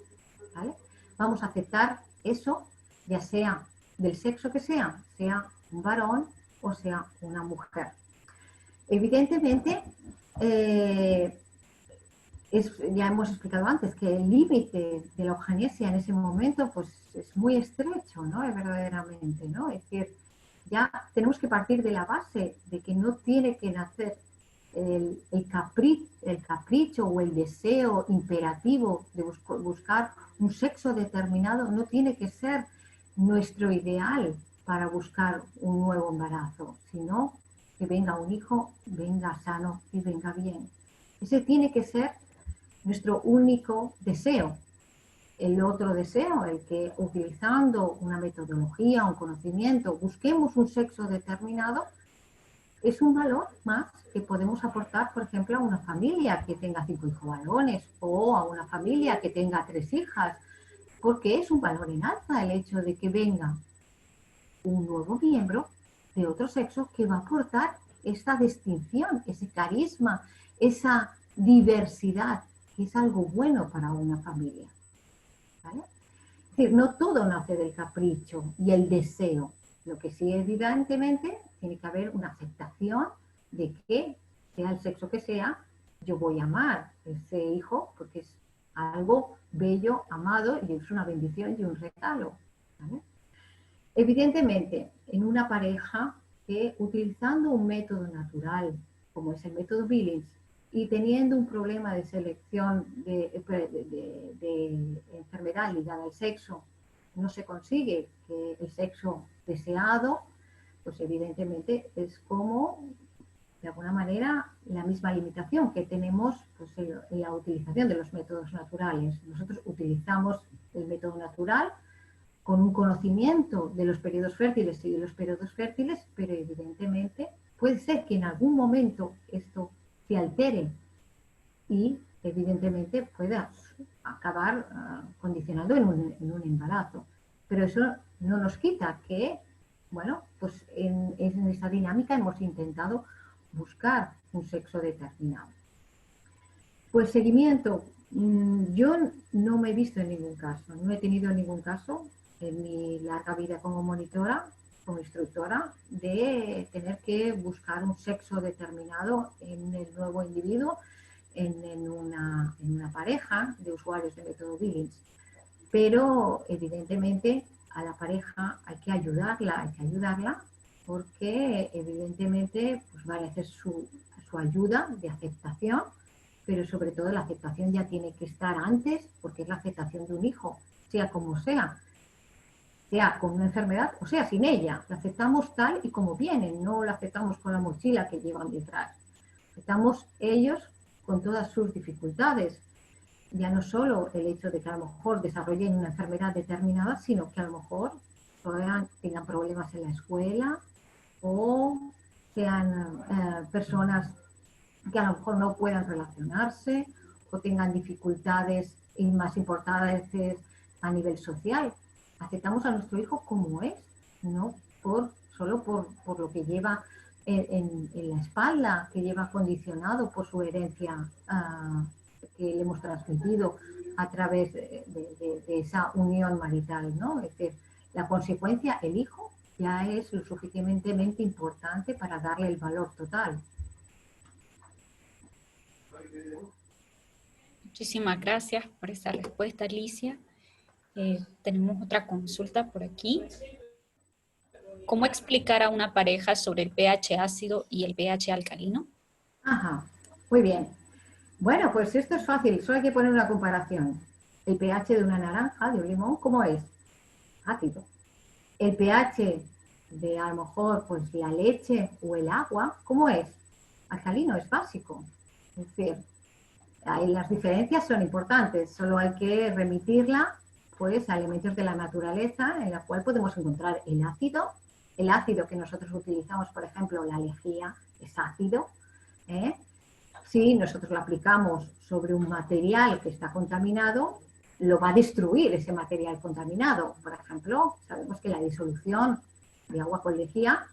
¿vale? Vamos a aceptar eso, ya sea del sexo que sea un varón o sea una mujer. Evidentemente, ya hemos explicado antes que el límite de la eugenesia en ese momento pues, es muy estrecho, ¿no? Verdaderamente, ¿no? Es decir, ya tenemos que partir de la base de que no tiene que nacer el capricho o el deseo imperativo de buscar un sexo determinado, no tiene que ser nuestro ideal para buscar un nuevo embarazo, sino que venga un hijo, venga sano y venga bien. Ese tiene que ser nuestro único deseo. El otro deseo, el que utilizando una metodología, un conocimiento, busquemos un sexo determinado, es un valor más que podemos aportar, por ejemplo, a una familia que tenga 5 hijos varones o a una familia que tenga 3 hijas, porque es un valor en alza el hecho de que venga un nuevo miembro de otro sexo que va a aportar esta distinción, ese carisma, esa diversidad, que es algo bueno para una familia, ¿vale? Es decir, no todo nace del capricho y el deseo. Lo que sí, evidentemente, tiene que haber una aceptación de que, sea el sexo que sea, yo voy a amar ese hijo porque es algo bello, amado y es una bendición y un regalo, ¿vale? Evidentemente, en una pareja que utilizando un método natural, como es el método Billings, y teniendo un problema de selección de enfermedad ligada al sexo, no se consigue que el sexo deseado, pues evidentemente es como, de alguna manera, la misma limitación que tenemos pues, en la utilización de los métodos naturales. Nosotros utilizamos el método natural con un conocimiento de los periodos fértiles y de los periodos fértiles, pero evidentemente puede ser que en algún momento esto se altere y evidentemente pueda acabar condicionando en un embarazo. Pero eso no nos quita que, bueno, pues en esta dinámica hemos intentado buscar un sexo determinado. Pues seguimiento, yo no me he visto en ningún caso, no he tenido ningún caso en mi larga vida como monitora, como instructora, de tener que buscar un sexo determinado en el nuevo individuo, en una pareja de usuarios de método Billings. Pero evidentemente a la pareja hay que ayudarla porque evidentemente pues, va a hacer su ayuda de aceptación, pero sobre todo la aceptación ya tiene que estar antes porque es la aceptación de un hijo, sea como sea con una enfermedad o sea sin ella. La aceptamos tal y como viene, no la aceptamos con la mochila que llevan detrás. Aceptamos ellos con todas sus dificultades. Ya no solo el hecho de que a lo mejor desarrollen una enfermedad determinada, sino que a lo mejor tengan problemas en la escuela o sean personas que a lo mejor no puedan relacionarse o tengan dificultades y más importantes a nivel social. Aceptamos a nuestro hijo como es, no solo por lo que lleva en la espalda, que lleva condicionado por su herencia que le hemos transmitido a través de esa unión marital, ¿no? Es decir, la consecuencia, el hijo, ya es lo suficientemente importante para darle el valor total. Muchísimas gracias por esa respuesta, Alicia. Tenemos otra consulta por aquí. ¿Cómo explicar a una pareja sobre el pH ácido y el pH alcalino? Ajá, muy bien. Bueno, pues esto es fácil, solo hay que poner una comparación. El pH de una naranja, de un limón, ¿cómo es? Ácido. El pH de a lo mejor pues la leche o el agua, ¿cómo es? Alcalino, es básico. Es decir, ahí las diferencias son importantes, solo hay que remitirla pues a elementos de la naturaleza en la cual podemos encontrar el ácido que nosotros utilizamos, por ejemplo, la lejía es ácido, si nosotros lo aplicamos sobre un material que está contaminado, lo va a destruir ese material contaminado. Por ejemplo, sabemos que la disolución de agua con lejía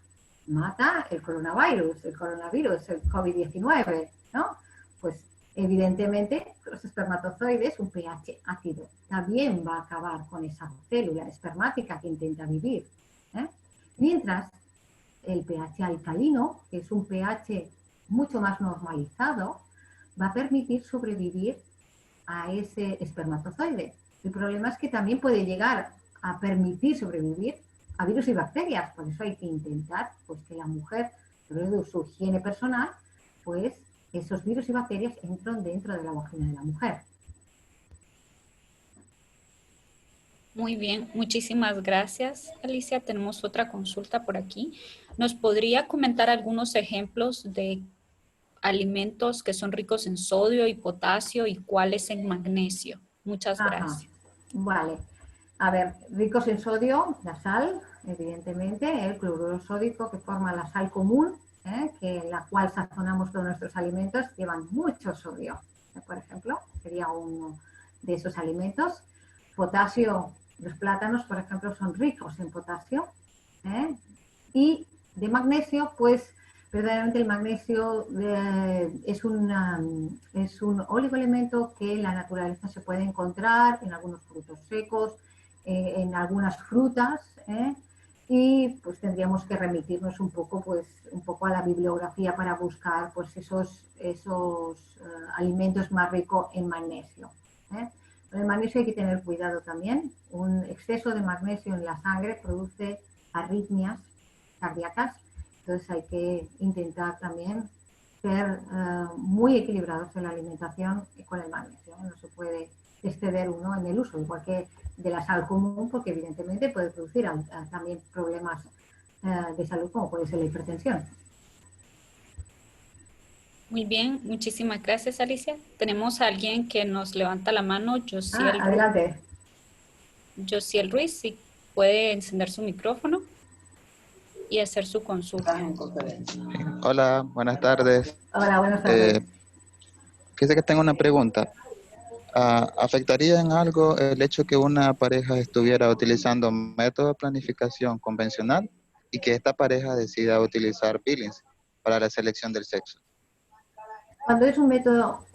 mata el coronavirus, el COVID-19, ¿no? Pues evidentemente los espermatozoides, un pH ácido, también va a acabar con esa célula espermática que intenta vivir. Mientras el pH alcalino, que es un pH mucho más normalizado, va a permitir sobrevivir a ese espermatozoide. El problema es que también puede llegar a permitir sobrevivir a virus y bacterias, por eso hay que intentar pues, que la mujer, sobre su higiene personal, pues esos virus y bacterias entran dentro de la vagina de la mujer. Muy bien, muchísimas gracias, Alicia. Tenemos otra consulta por aquí. ¿Nos podría comentar algunos ejemplos de alimentos que son ricos en sodio y potasio y cuáles en magnesio? Muchas gracias. Vale. A ver, ricos en sodio, la sal, evidentemente, el cloruro sódico que forma la sal común, que la cual sazonamos todos nuestros alimentos, llevan mucho sodio. Por ejemplo, sería uno de esos alimentos. Potasio, los plátanos, por ejemplo, son ricos en potasio. Y de magnesio, pues verdaderamente el magnesio es un oligoelemento que en la naturaleza se puede encontrar en algunos frutos secos, en algunas frutas, y pues tendríamos que remitirnos un poco a la bibliografía para buscar pues esos alimentos más ricos en magnesio. Con el magnesio hay que tener cuidado también. Un exceso de magnesio en la sangre produce arritmias cardíacas. Entonces hay que intentar también ser muy equilibrados en la alimentación con el magnesio. No se puede exceder uno en el uso, igual que de la sal común, porque evidentemente puede producir también problemas de salud, como puede ser la hipertensión. Muy bien, muchísimas gracias, Alicia. Tenemos a alguien que nos levanta la mano, Josiel. Adelante. Josiel Ruiz, si puede encender su micrófono y hacer su consulta. Hola, buenas tardes. Hola, buenas tardes. Fíjese que tengo una pregunta. ¿Afectaría en algo el hecho que una pareja estuviera utilizando método de planificación convencional y que esta pareja decida utilizar Billings para la selección del sexo? Cuando es un método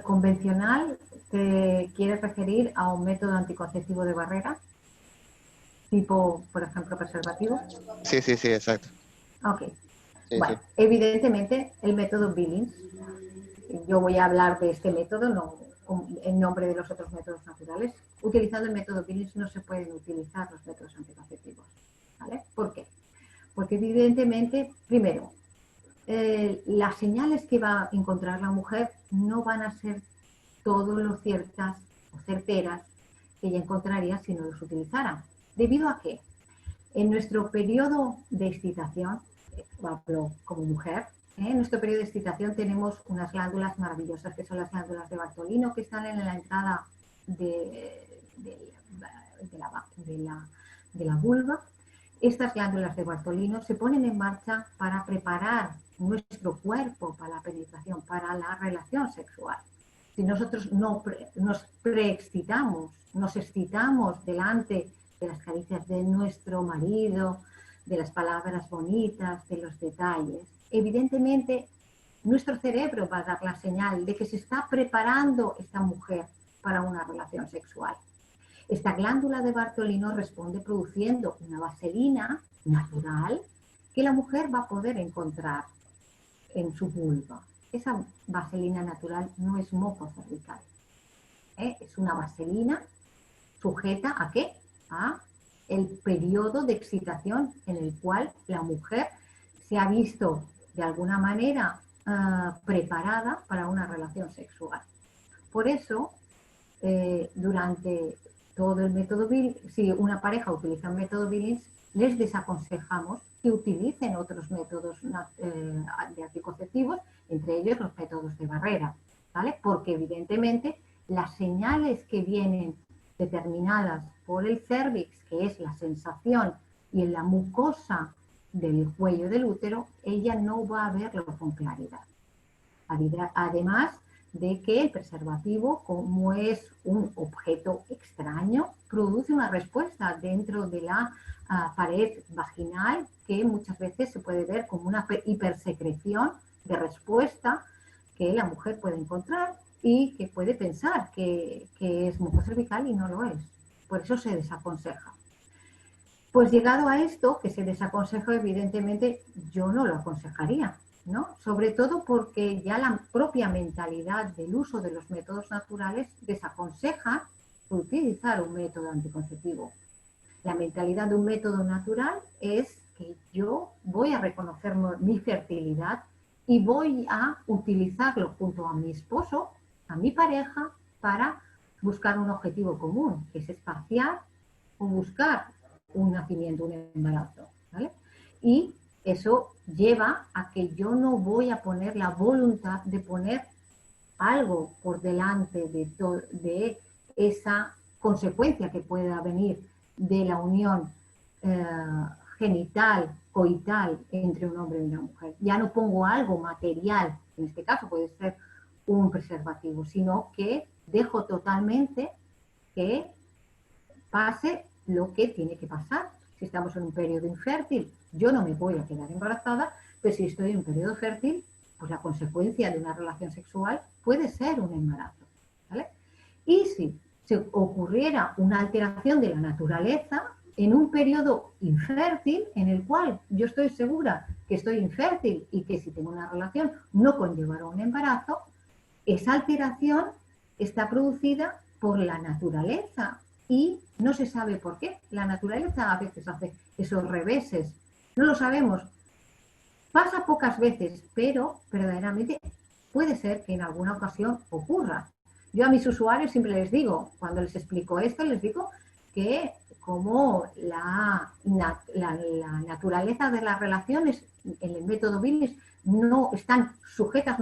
convencional, ¿te quieres referir a un método anticonceptivo de barrera? Tipo, por ejemplo, preservativo. Sí, exacto. Ok. Sí, bueno, evidentemente el método Billings, yo voy a hablar de este método, no en nombre de los otros métodos naturales. Utilizando el método Billings no se pueden utilizar los métodos anticonceptivos. ¿Vale? ¿Por qué? Porque evidentemente, primero, las señales que va a encontrar la mujer no van a ser todo lo ciertas o certeras que ella encontraría si no los utilizara. ¿Debido a qué? En nuestro periodo de excitación, hablo como mujer, en nuestro periodo de excitación tenemos unas glándulas maravillosas que son las glándulas de Bartolino que están en la entrada de la vulva. Estas glándulas de Bartolino se ponen en marcha para preparar nuestro cuerpo para la penetración, para la relación sexual. Si nosotros no nos preexcitamos, nos excitamos delante de las caricias de nuestro marido, de las palabras bonitas, de los detalles, evidentemente nuestro cerebro va a dar la señal de que se está preparando esta mujer para una relación sexual. Esta glándula de Bartolino responde produciendo una vaselina natural que la mujer va a poder encontrar en su vulva. Esa vaselina natural no es moco cervical. Es una vaselina sujeta ¿a qué? A el periodo de excitación en el cual la mujer se ha visto de alguna manera preparada para una relación sexual. Por eso, durante todo el método Billings, si una pareja utiliza el método Billings, les desaconsejamos que utilicen otros métodos de anticonceptivos, entre ellos los métodos de barrera, ¿vale? Porque evidentemente las señales que vienen determinadas por el cervix, que es la sensación, y en la mucosa del cuello del útero, ella no va a verlo con claridad. Además de que el preservativo, como es un objeto extraño, produce una respuesta dentro de la pared vaginal que muchas veces se puede ver como una hipersecreción de respuesta que la mujer puede encontrar y que puede pensar que es muco cervical y no lo es. Por eso se desaconseja. Pues llegado a esto, que se desaconseja, evidentemente yo no lo aconsejaría, ¿no? Sobre todo porque ya la propia mentalidad del uso de los métodos naturales desaconseja utilizar un método anticonceptivo. La mentalidad de un método natural es que yo voy a reconocer mi fertilidad y voy a utilizarlo junto a mi esposo, a mi pareja, para buscar un objetivo común, que es espaciar o buscar un nacimiento, un embarazo, ¿vale? Y eso lleva a que yo no voy a poner la voluntad de poner algo por delante de esa consecuencia que pueda venir de la unión genital, coital entre un hombre y una mujer. Ya no pongo algo material, en este caso puede ser un preservativo, sino que dejo totalmente que pase lo que tiene que pasar. Si estamos en un periodo infértil, yo no me voy a quedar embarazada, pero si estoy en un periodo fértil, pues la consecuencia de una relación sexual puede ser un embarazo, ¿vale? Y si se ocurriera una alteración de la naturaleza en un periodo infértil, en el cual yo estoy segura que estoy infértil y que si tengo una relación no conllevará un embarazo, esa alteración está producida por la naturaleza y no se sabe por qué. La naturaleza a veces hace esos reveses. No lo sabemos. Pasa pocas veces, pero verdaderamente puede ser que en alguna ocasión ocurra. Yo a mis usuarios siempre les digo, cuando les explico esto, les digo que como la naturaleza de las relaciones en el método Billings no están sujetas,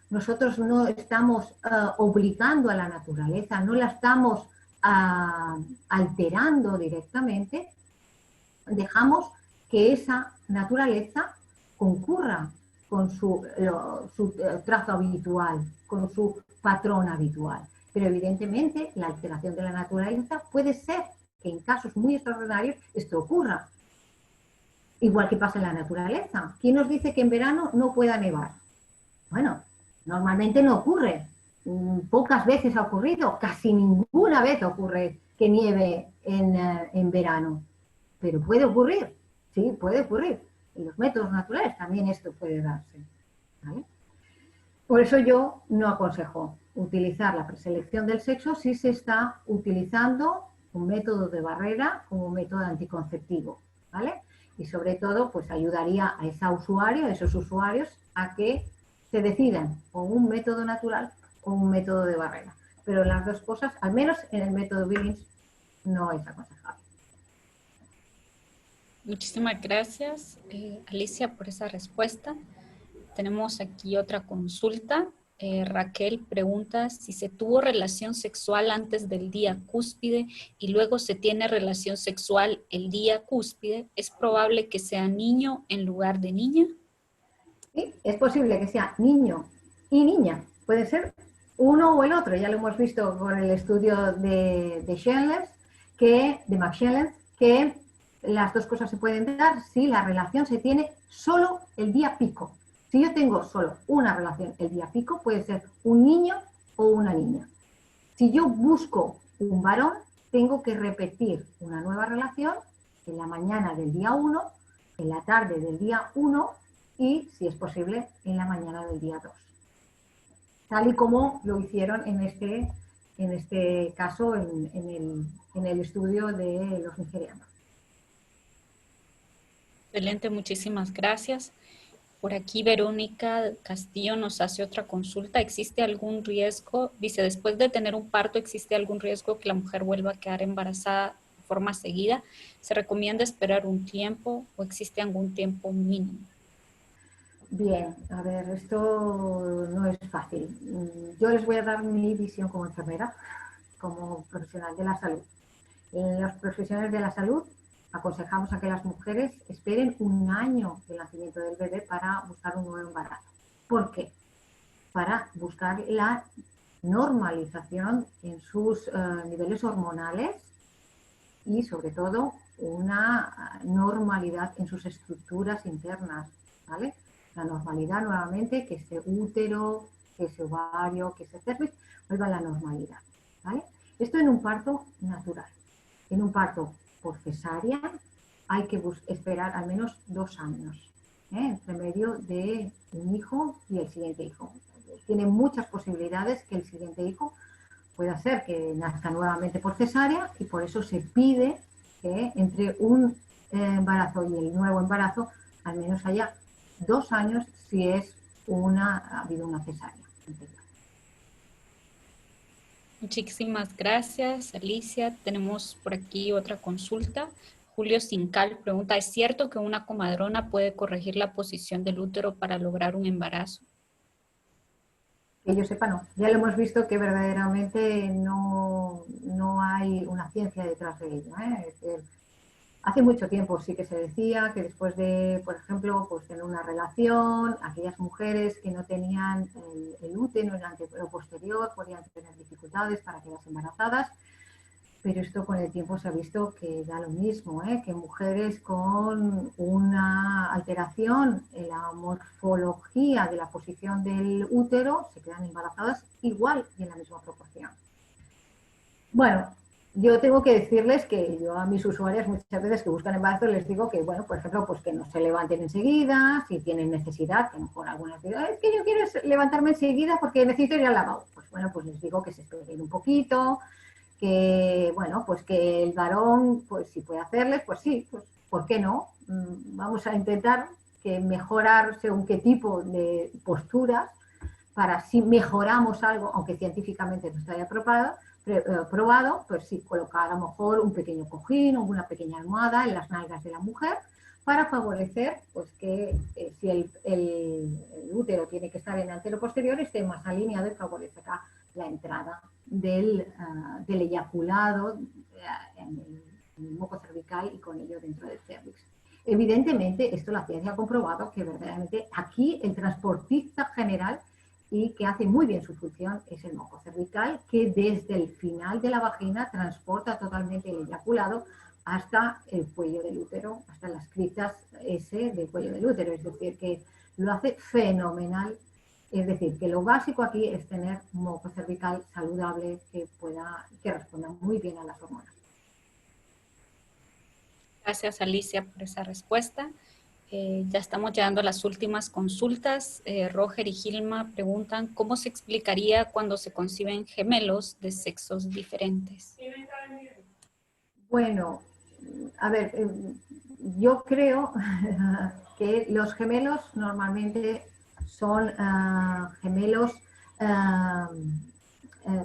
nosotros no estamos obligando a la naturaleza, no la estamos alterando directamente, dejamos que esa naturaleza concurra con su trazo habitual, con su patrón habitual. Pero evidentemente la alteración de la naturaleza puede ser que en casos muy extraordinarios esto ocurra. Igual que pasa en la naturaleza. ¿Quién nos dice que en verano no pueda nevar? Bueno, normalmente no ocurre. Pocas veces ha ocurrido, casi ninguna vez ocurre que nieve en verano. Pero puede ocurrir, sí, puede ocurrir. En los métodos naturales también esto puede darse, ¿vale? Por eso yo no aconsejo utilizar la preselección del sexo si se está utilizando un método de barrera como un método anticonceptivo, ¿vale? Y sobre todo, pues ayudaría a esos usuarios, a que se decidan o un método natural o un método de barrera. Pero las dos cosas, al menos en el método Billings, no es aconsejable. Muchísimas gracias, Alicia, por esa respuesta. Tenemos aquí otra consulta. Raquel pregunta si se tuvo relación sexual antes del día cúspide y luego se tiene relación sexual el día cúspide, ¿es probable que sea niño en lugar de niña? ¿Sí? Es posible que sea niño y niña. Puede ser uno o el otro. Ya lo hemos visto con el estudio de Schellenberg, de Max Schellenberg, que las dos cosas se pueden dar si la relación se tiene solo el día pico. Si yo tengo solo una relación el día pico, puede ser un niño o una niña. Si yo busco un varón, tengo que repetir una nueva relación en la mañana del día 1, en la tarde del día 1 y, si es posible, en la mañana del día 2. Tal y como lo hicieron en este caso, en el estudio de los nigerianos. Excelente, muchísimas gracias. Por aquí Verónica Castillo nos hace otra consulta. ¿Existe algún riesgo? Dice, después de tener un parto, ¿existe algún riesgo que la mujer vuelva a quedar embarazada de forma seguida? ¿Se recomienda esperar un tiempo o existe algún tiempo mínimo? Bien, a ver, esto no es fácil. Yo les voy a dar mi visión como enfermera, como profesional de la salud. Los profesionales de la salud aconsejamos a que las mujeres esperen un año del nacimiento del bebé para buscar un nuevo embarazo. ¿Por qué? Para buscar la normalización en sus niveles hormonales y, sobre todo, una normalidad en sus estructuras internas, ¿vale? La normalidad, nuevamente, que ese útero, que ese ovario, que ese cervix, vuelva a la normalidad, ¿vale? Esto en un parto natural. En un parto por cesárea hay que esperar al menos 2 años, entre medio de un hijo y el siguiente hijo. Tiene muchas posibilidades que el siguiente hijo pueda ser que nazca nuevamente por cesárea y por eso se pide que entre un embarazo y el nuevo embarazo al menos haya 2 años si ha habido una cesárea anterior. Muchísimas gracias, Alicia. Tenemos por aquí otra consulta. Julio Sincal pregunta, ¿es cierto que una comadrona puede corregir la posición del útero para lograr un embarazo? Que yo sepa, no. Ya lo hemos visto que verdaderamente no hay una ciencia detrás de ello. Es decir, hace mucho tiempo sí que se decía que después de, por ejemplo, pues tener una relación, aquellas mujeres que no tenían el útero, el antero posterior, podían tener dificultades para quedarse embarazadas, pero esto con el tiempo se ha visto que da lo mismo, que mujeres con una alteración en la morfología de la posición del útero se quedan embarazadas igual y en la misma proporción. Bueno, yo tengo que decirles que yo a mis usuarias muchas veces que buscan embarazo les digo que, bueno, por ejemplo, pues que no se levanten enseguida, si tienen necesidad, que no por alguna actividad, es que yo quiero levantarme enseguida porque necesito ir al lavabo. Pues bueno, pues les digo que se esperen un poquito, que, bueno, pues que el varón, pues si puede hacerles, pues sí, pues ¿por qué no? Vamos a intentar que mejorar según qué tipo de posturas para si mejoramos algo, aunque científicamente no está probado, pues sí, colocar a lo mejor un pequeño cojín o una pequeña almohada en las nalgas de la mujer para favorecer pues que si el útero tiene que estar en el antero posterior esté más alineado y favorecerá la entrada del eyaculado en el moco cervical y con ello dentro del cervix. Evidentemente, esto la ciencia ha comprobado que verdaderamente aquí el transportista general y que hace muy bien su función es el moco cervical, que desde el final de la vagina transporta totalmente el eyaculado hasta el cuello del útero, hasta las criptas S del cuello del útero, es decir, que lo hace fenomenal. Es decir, que lo básico aquí es tener un moco cervical saludable que responda muy bien a las hormonas. Gracias, Alicia, por esa respuesta. Ya estamos llegando a las últimas consultas. Roger y Gilma preguntan, ¿cómo se explicaría cuando se conciben gemelos de sexos diferentes? Bueno, a ver, yo creo que los gemelos normalmente son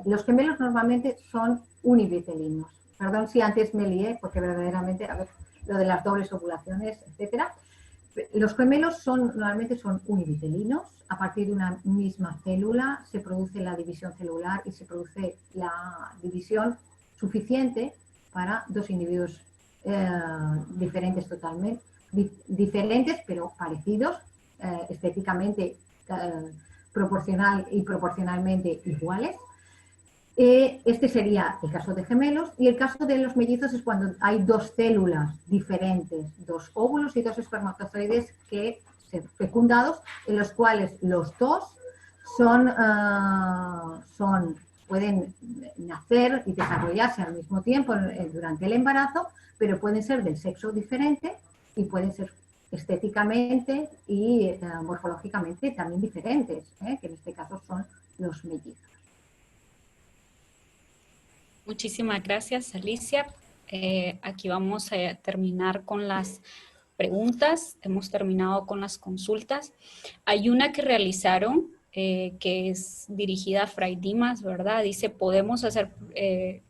los gemelos normalmente son univitelinos. Perdón si antes me lié, porque verdaderamente, a ver, lo de las dobles ovulaciones, etcétera. Los gemelos normalmente son univitelinos. A partir de una misma célula se produce la división celular y se produce la división suficiente para 2 individuos diferentes totalmente, diferentes pero parecidos, estéticamente proporcional y proporcionalmente iguales. Este sería el caso de gemelos, y el caso de los mellizos es cuando hay dos células diferentes, dos óvulos y dos espermatozoides que fecundados, en los cuales los dos pueden nacer y desarrollarse al mismo tiempo durante el embarazo, pero pueden ser del sexo diferente y pueden ser estéticamente y morfológicamente también diferentes, que en este caso son los mellizos. Muchísimas gracias, Alicia. Aquí vamos a terminar con las preguntas. Hemos terminado con las consultas. Hay una que realizaron que es dirigida a Fray Dimas, ¿verdad? Dice, podemos hacer,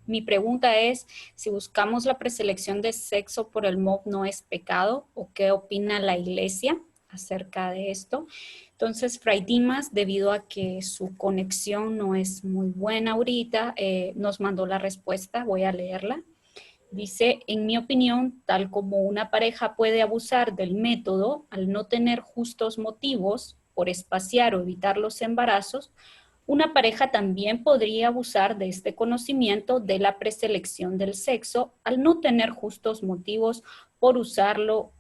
mi pregunta es, si buscamos la preselección de sexo por el MOP no es pecado, o qué opina la Iglesia acerca de esto. Entonces, Fray Dimas, debido a que su conexión no es muy buena ahorita, nos mandó la respuesta, voy a leerla. Dice, en mi opinión, tal como una pareja puede abusar del método al no tener justos motivos por espaciar o evitar los embarazos, una pareja también podría abusar de este conocimiento de la preselección del sexo al no tener justos motivos por usarlo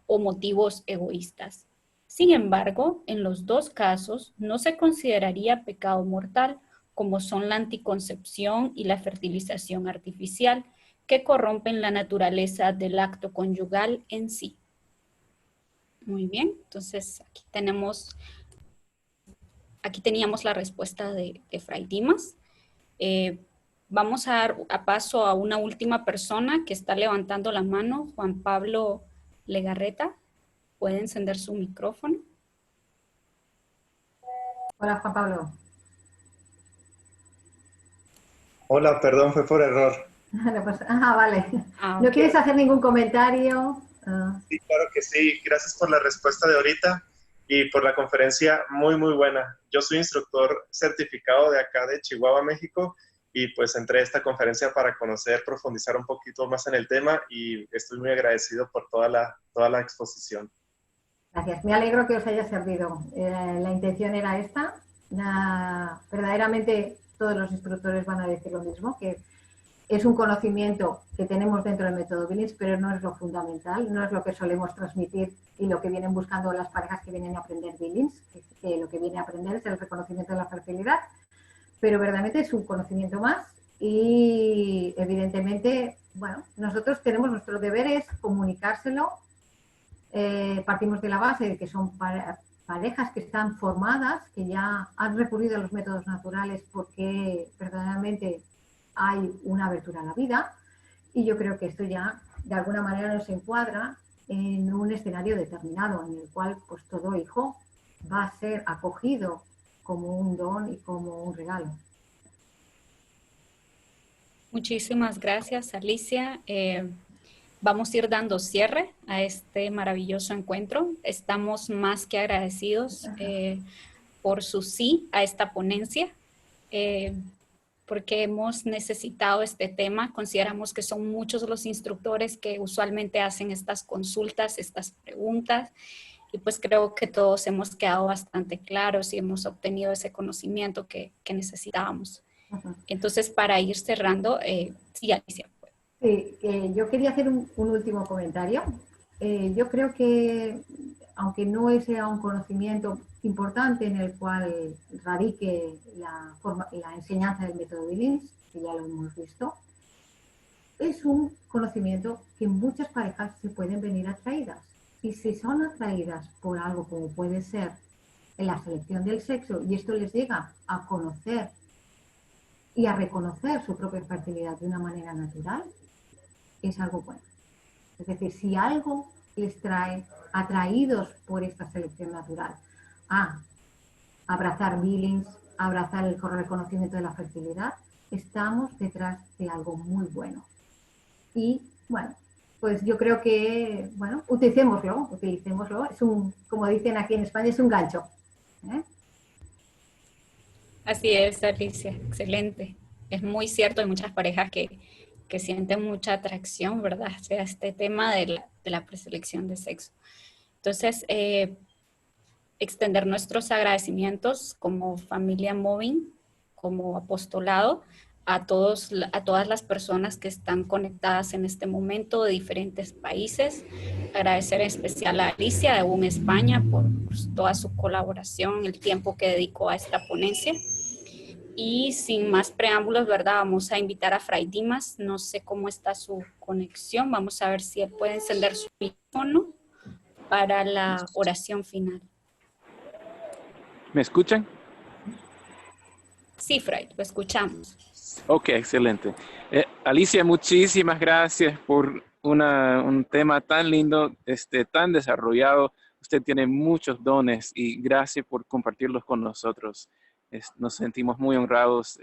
o motivos egoístas. Sin embargo, en los dos casos no se consideraría pecado mortal, como son la anticoncepción y la fertilización artificial, que corrompen la naturaleza del acto conyugal en sí. Muy bien, entonces aquí teníamos la respuesta de Fray Dimas. Vamos a dar paso a una última persona que está levantando la mano, Juan Pablo Legarreta. ¿Puede encender su micrófono? Hola, Juan Pablo. Hola, perdón, fue por error. Vale. ¿No quieres hacer ningún comentario? Sí, claro que sí. Gracias por la respuesta de ahorita y por la conferencia muy, muy buena. Yo soy instructor certificado de acá de Chihuahua, México, y pues entré a esta conferencia para conocer, profundizar un poquito más en el tema, y estoy muy agradecido por toda la exposición. Gracias. Me alegro que os haya servido. La intención era esta. Verdaderamente todos los instructores van a decir lo mismo, que es un conocimiento que tenemos dentro del método Billings, pero no es lo fundamental, no es lo que solemos transmitir y lo que vienen buscando las parejas que vienen a aprender Billings, que lo que viene a aprender es el reconocimiento de la fertilidad, pero verdaderamente es un conocimiento más y evidentemente, bueno, nosotros tenemos nuestro deber es comunicárselo. Partimos de la base de que son parejas que están formadas, que ya han recurrido a los métodos naturales porque verdaderamente hay una abertura a la vida, y yo creo que esto ya de alguna manera nos encuadra en un escenario determinado en el cual pues todo hijo va a ser acogido como un don y como un regalo. Muchísimas gracias, Alicia. Vamos a ir dando cierre a este maravilloso encuentro. Estamos más que agradecidos por su sí a esta ponencia, porque hemos necesitado este tema. Consideramos que son muchos los instructores que usualmente hacen estas consultas, estas preguntas, y pues creo que todos hemos quedado bastante claros y hemos obtenido ese conocimiento que necesitábamos. Entonces, para ir cerrando, sí, Alicia. Sí, yo quería hacer un último comentario. Yo creo que, aunque no sea un conocimiento importante en el cual radique la enseñanza del método Billings, que ya lo hemos visto, es un conocimiento que muchas parejas se pueden venir atraídas. Y si son atraídas por algo como puede ser la selección del sexo, y esto les llega a conocer y a reconocer su propia fertilidad de una manera natural, es algo bueno. Es decir, si algo les trae atraídos por esta selección natural a abrazar Billings, a abrazar el reconocimiento de la fertilidad, estamos detrás de algo muy bueno. Y bueno, pues yo creo que, bueno, utilicémoslo. Es un, como dicen aquí en España, es un gancho. Así es, Alicia, excelente. Es muy cierto, hay muchas parejas que sienten mucha atracción, ¿verdad? Hacia este tema de la preselección de sexo. Entonces, extender nuestros agradecimientos como familia Moving, como apostolado, a todas las personas que están conectadas en este momento de diferentes países. Agradecer en especial a Alicia de UM España por toda su colaboración, el tiempo que dedicó a esta ponencia. Y sin más preámbulos, ¿verdad? Vamos a invitar a Fray Dimas. No sé cómo está su conexión. Vamos a ver si él puede encender su micrófono para la oración final. ¿Me escuchan? Sí, Fray, lo escuchamos. Ok, excelente. Alicia, muchísimas gracias por un tema tan lindo, tan desarrollado. Usted tiene muchos dones y gracias por compartirlos con nosotros. Nos sentimos muy honrados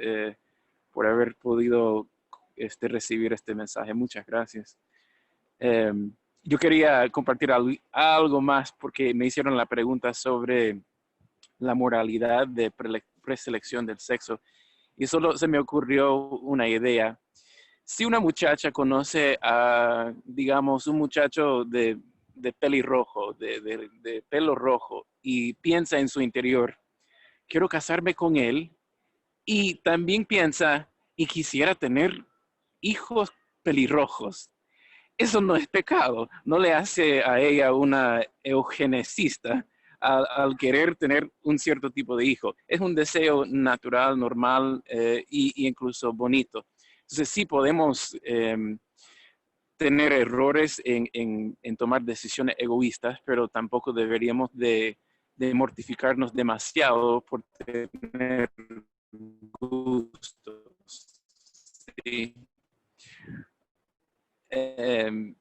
por haber podido recibir este mensaje. Muchas gracias. Yo quería compartir algo más porque me hicieron la pregunta sobre la moralidad de preselección del sexo. Y solo se me ocurrió una idea. Si una muchacha conoce a, digamos, un muchacho de pelirrojo, de pelo rojo, y piensa en su interior, quiero casarme con él, y también piensa, y quisiera tener hijos pelirrojos, eso no es pecado, no le hace a ella una eugenicista al querer tener un cierto tipo de hijo. Es un deseo natural, normal y incluso bonito. Entonces sí podemos tener errores en tomar decisiones egoístas, pero tampoco deberíamos de mortificarnos demasiado por tener gustos. ¿Sí?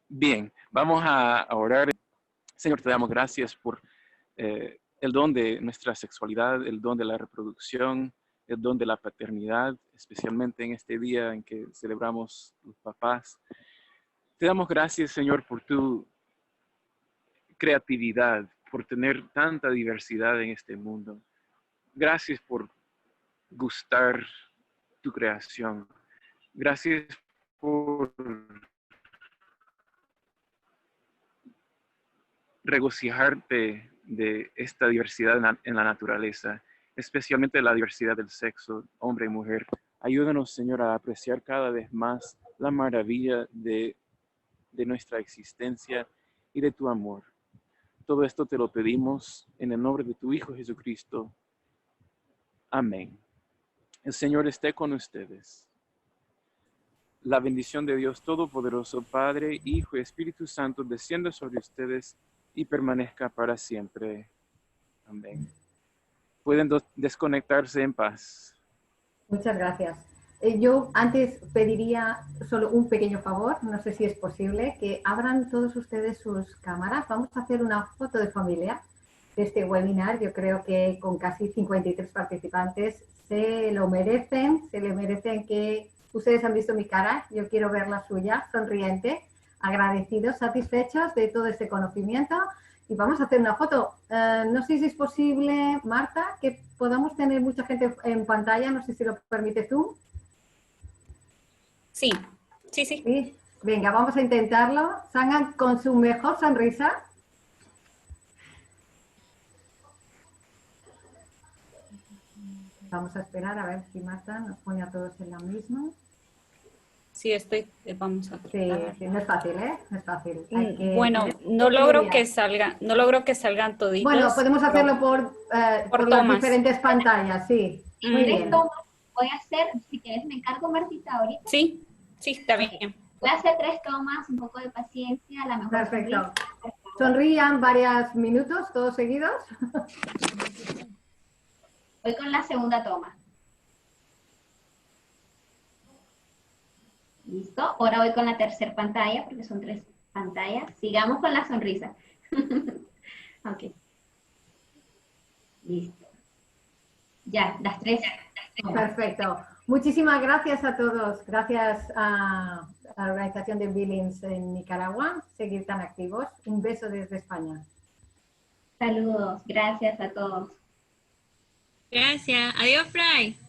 Bien, vamos a orar. Señor, te damos gracias por el don de nuestra sexualidad, el don de la reproducción, el don de la paternidad, especialmente en este día en que celebramos los papás. Te damos gracias, Señor, por tu creatividad, por tener tanta diversidad en este mundo. Gracias por gustar tu creación. Gracias por regocijarte de esta diversidad en la naturaleza, especialmente la diversidad del sexo, hombre y mujer. Ayúdanos, Señor, a apreciar cada vez más la maravilla de nuestra existencia y de tu amor. Todo esto te lo pedimos en el nombre de tu Hijo Jesucristo. Amén. El Señor esté con ustedes. La bendición de Dios Todopoderoso, Padre, Hijo y Espíritu Santo, descienda sobre ustedes y permanezca para siempre. Amén. Pueden desconectarse en paz. Muchas gracias. Yo antes pediría solo un pequeño favor, no sé si es posible, que abran todos ustedes sus cámaras. Vamos a hacer una foto de familia de este webinar. Yo creo que con casi 53 participantes se lo merecen, se le merecen que ustedes han visto mi cara, yo quiero ver la suya, sonriente, agradecidos, satisfechos de todo este conocimiento. Y vamos a hacer una foto. No sé si es posible, Marta, que podamos tener mucha gente en pantalla. No sé si lo permites tú. Sí. ¿Sí? Venga, vamos a intentarlo. Salgan con su mejor sonrisa. Vamos a esperar a ver si Marta nos pone a todos en la misma. Sí, vamos a tratar. Sí, no es fácil, ¿eh? No es fácil. Bueno, no logro que salgan toditos. Bueno, podemos hacerlo por las diferentes pantallas, sí. Muy bien. Voy a hacer, si quieres me encargo, Martita, ahorita. Sí, está bien. Voy a hacer 3 tomas, un poco de paciencia, a la mejor. Perfecto. Sonrían varios minutos, todos seguidos. Voy con la segunda toma. Listo. Ahora voy con la tercera pantalla, porque son 3 pantallas. Sigamos con la sonrisa. Ok. Listo. Ya, las 3. Perfecto. Muchísimas gracias a todos. Gracias a la organización de Billings en Nicaragua. Seguir tan activos. Un beso desde España. Saludos. Gracias a todos. Gracias. Adiós, Fray.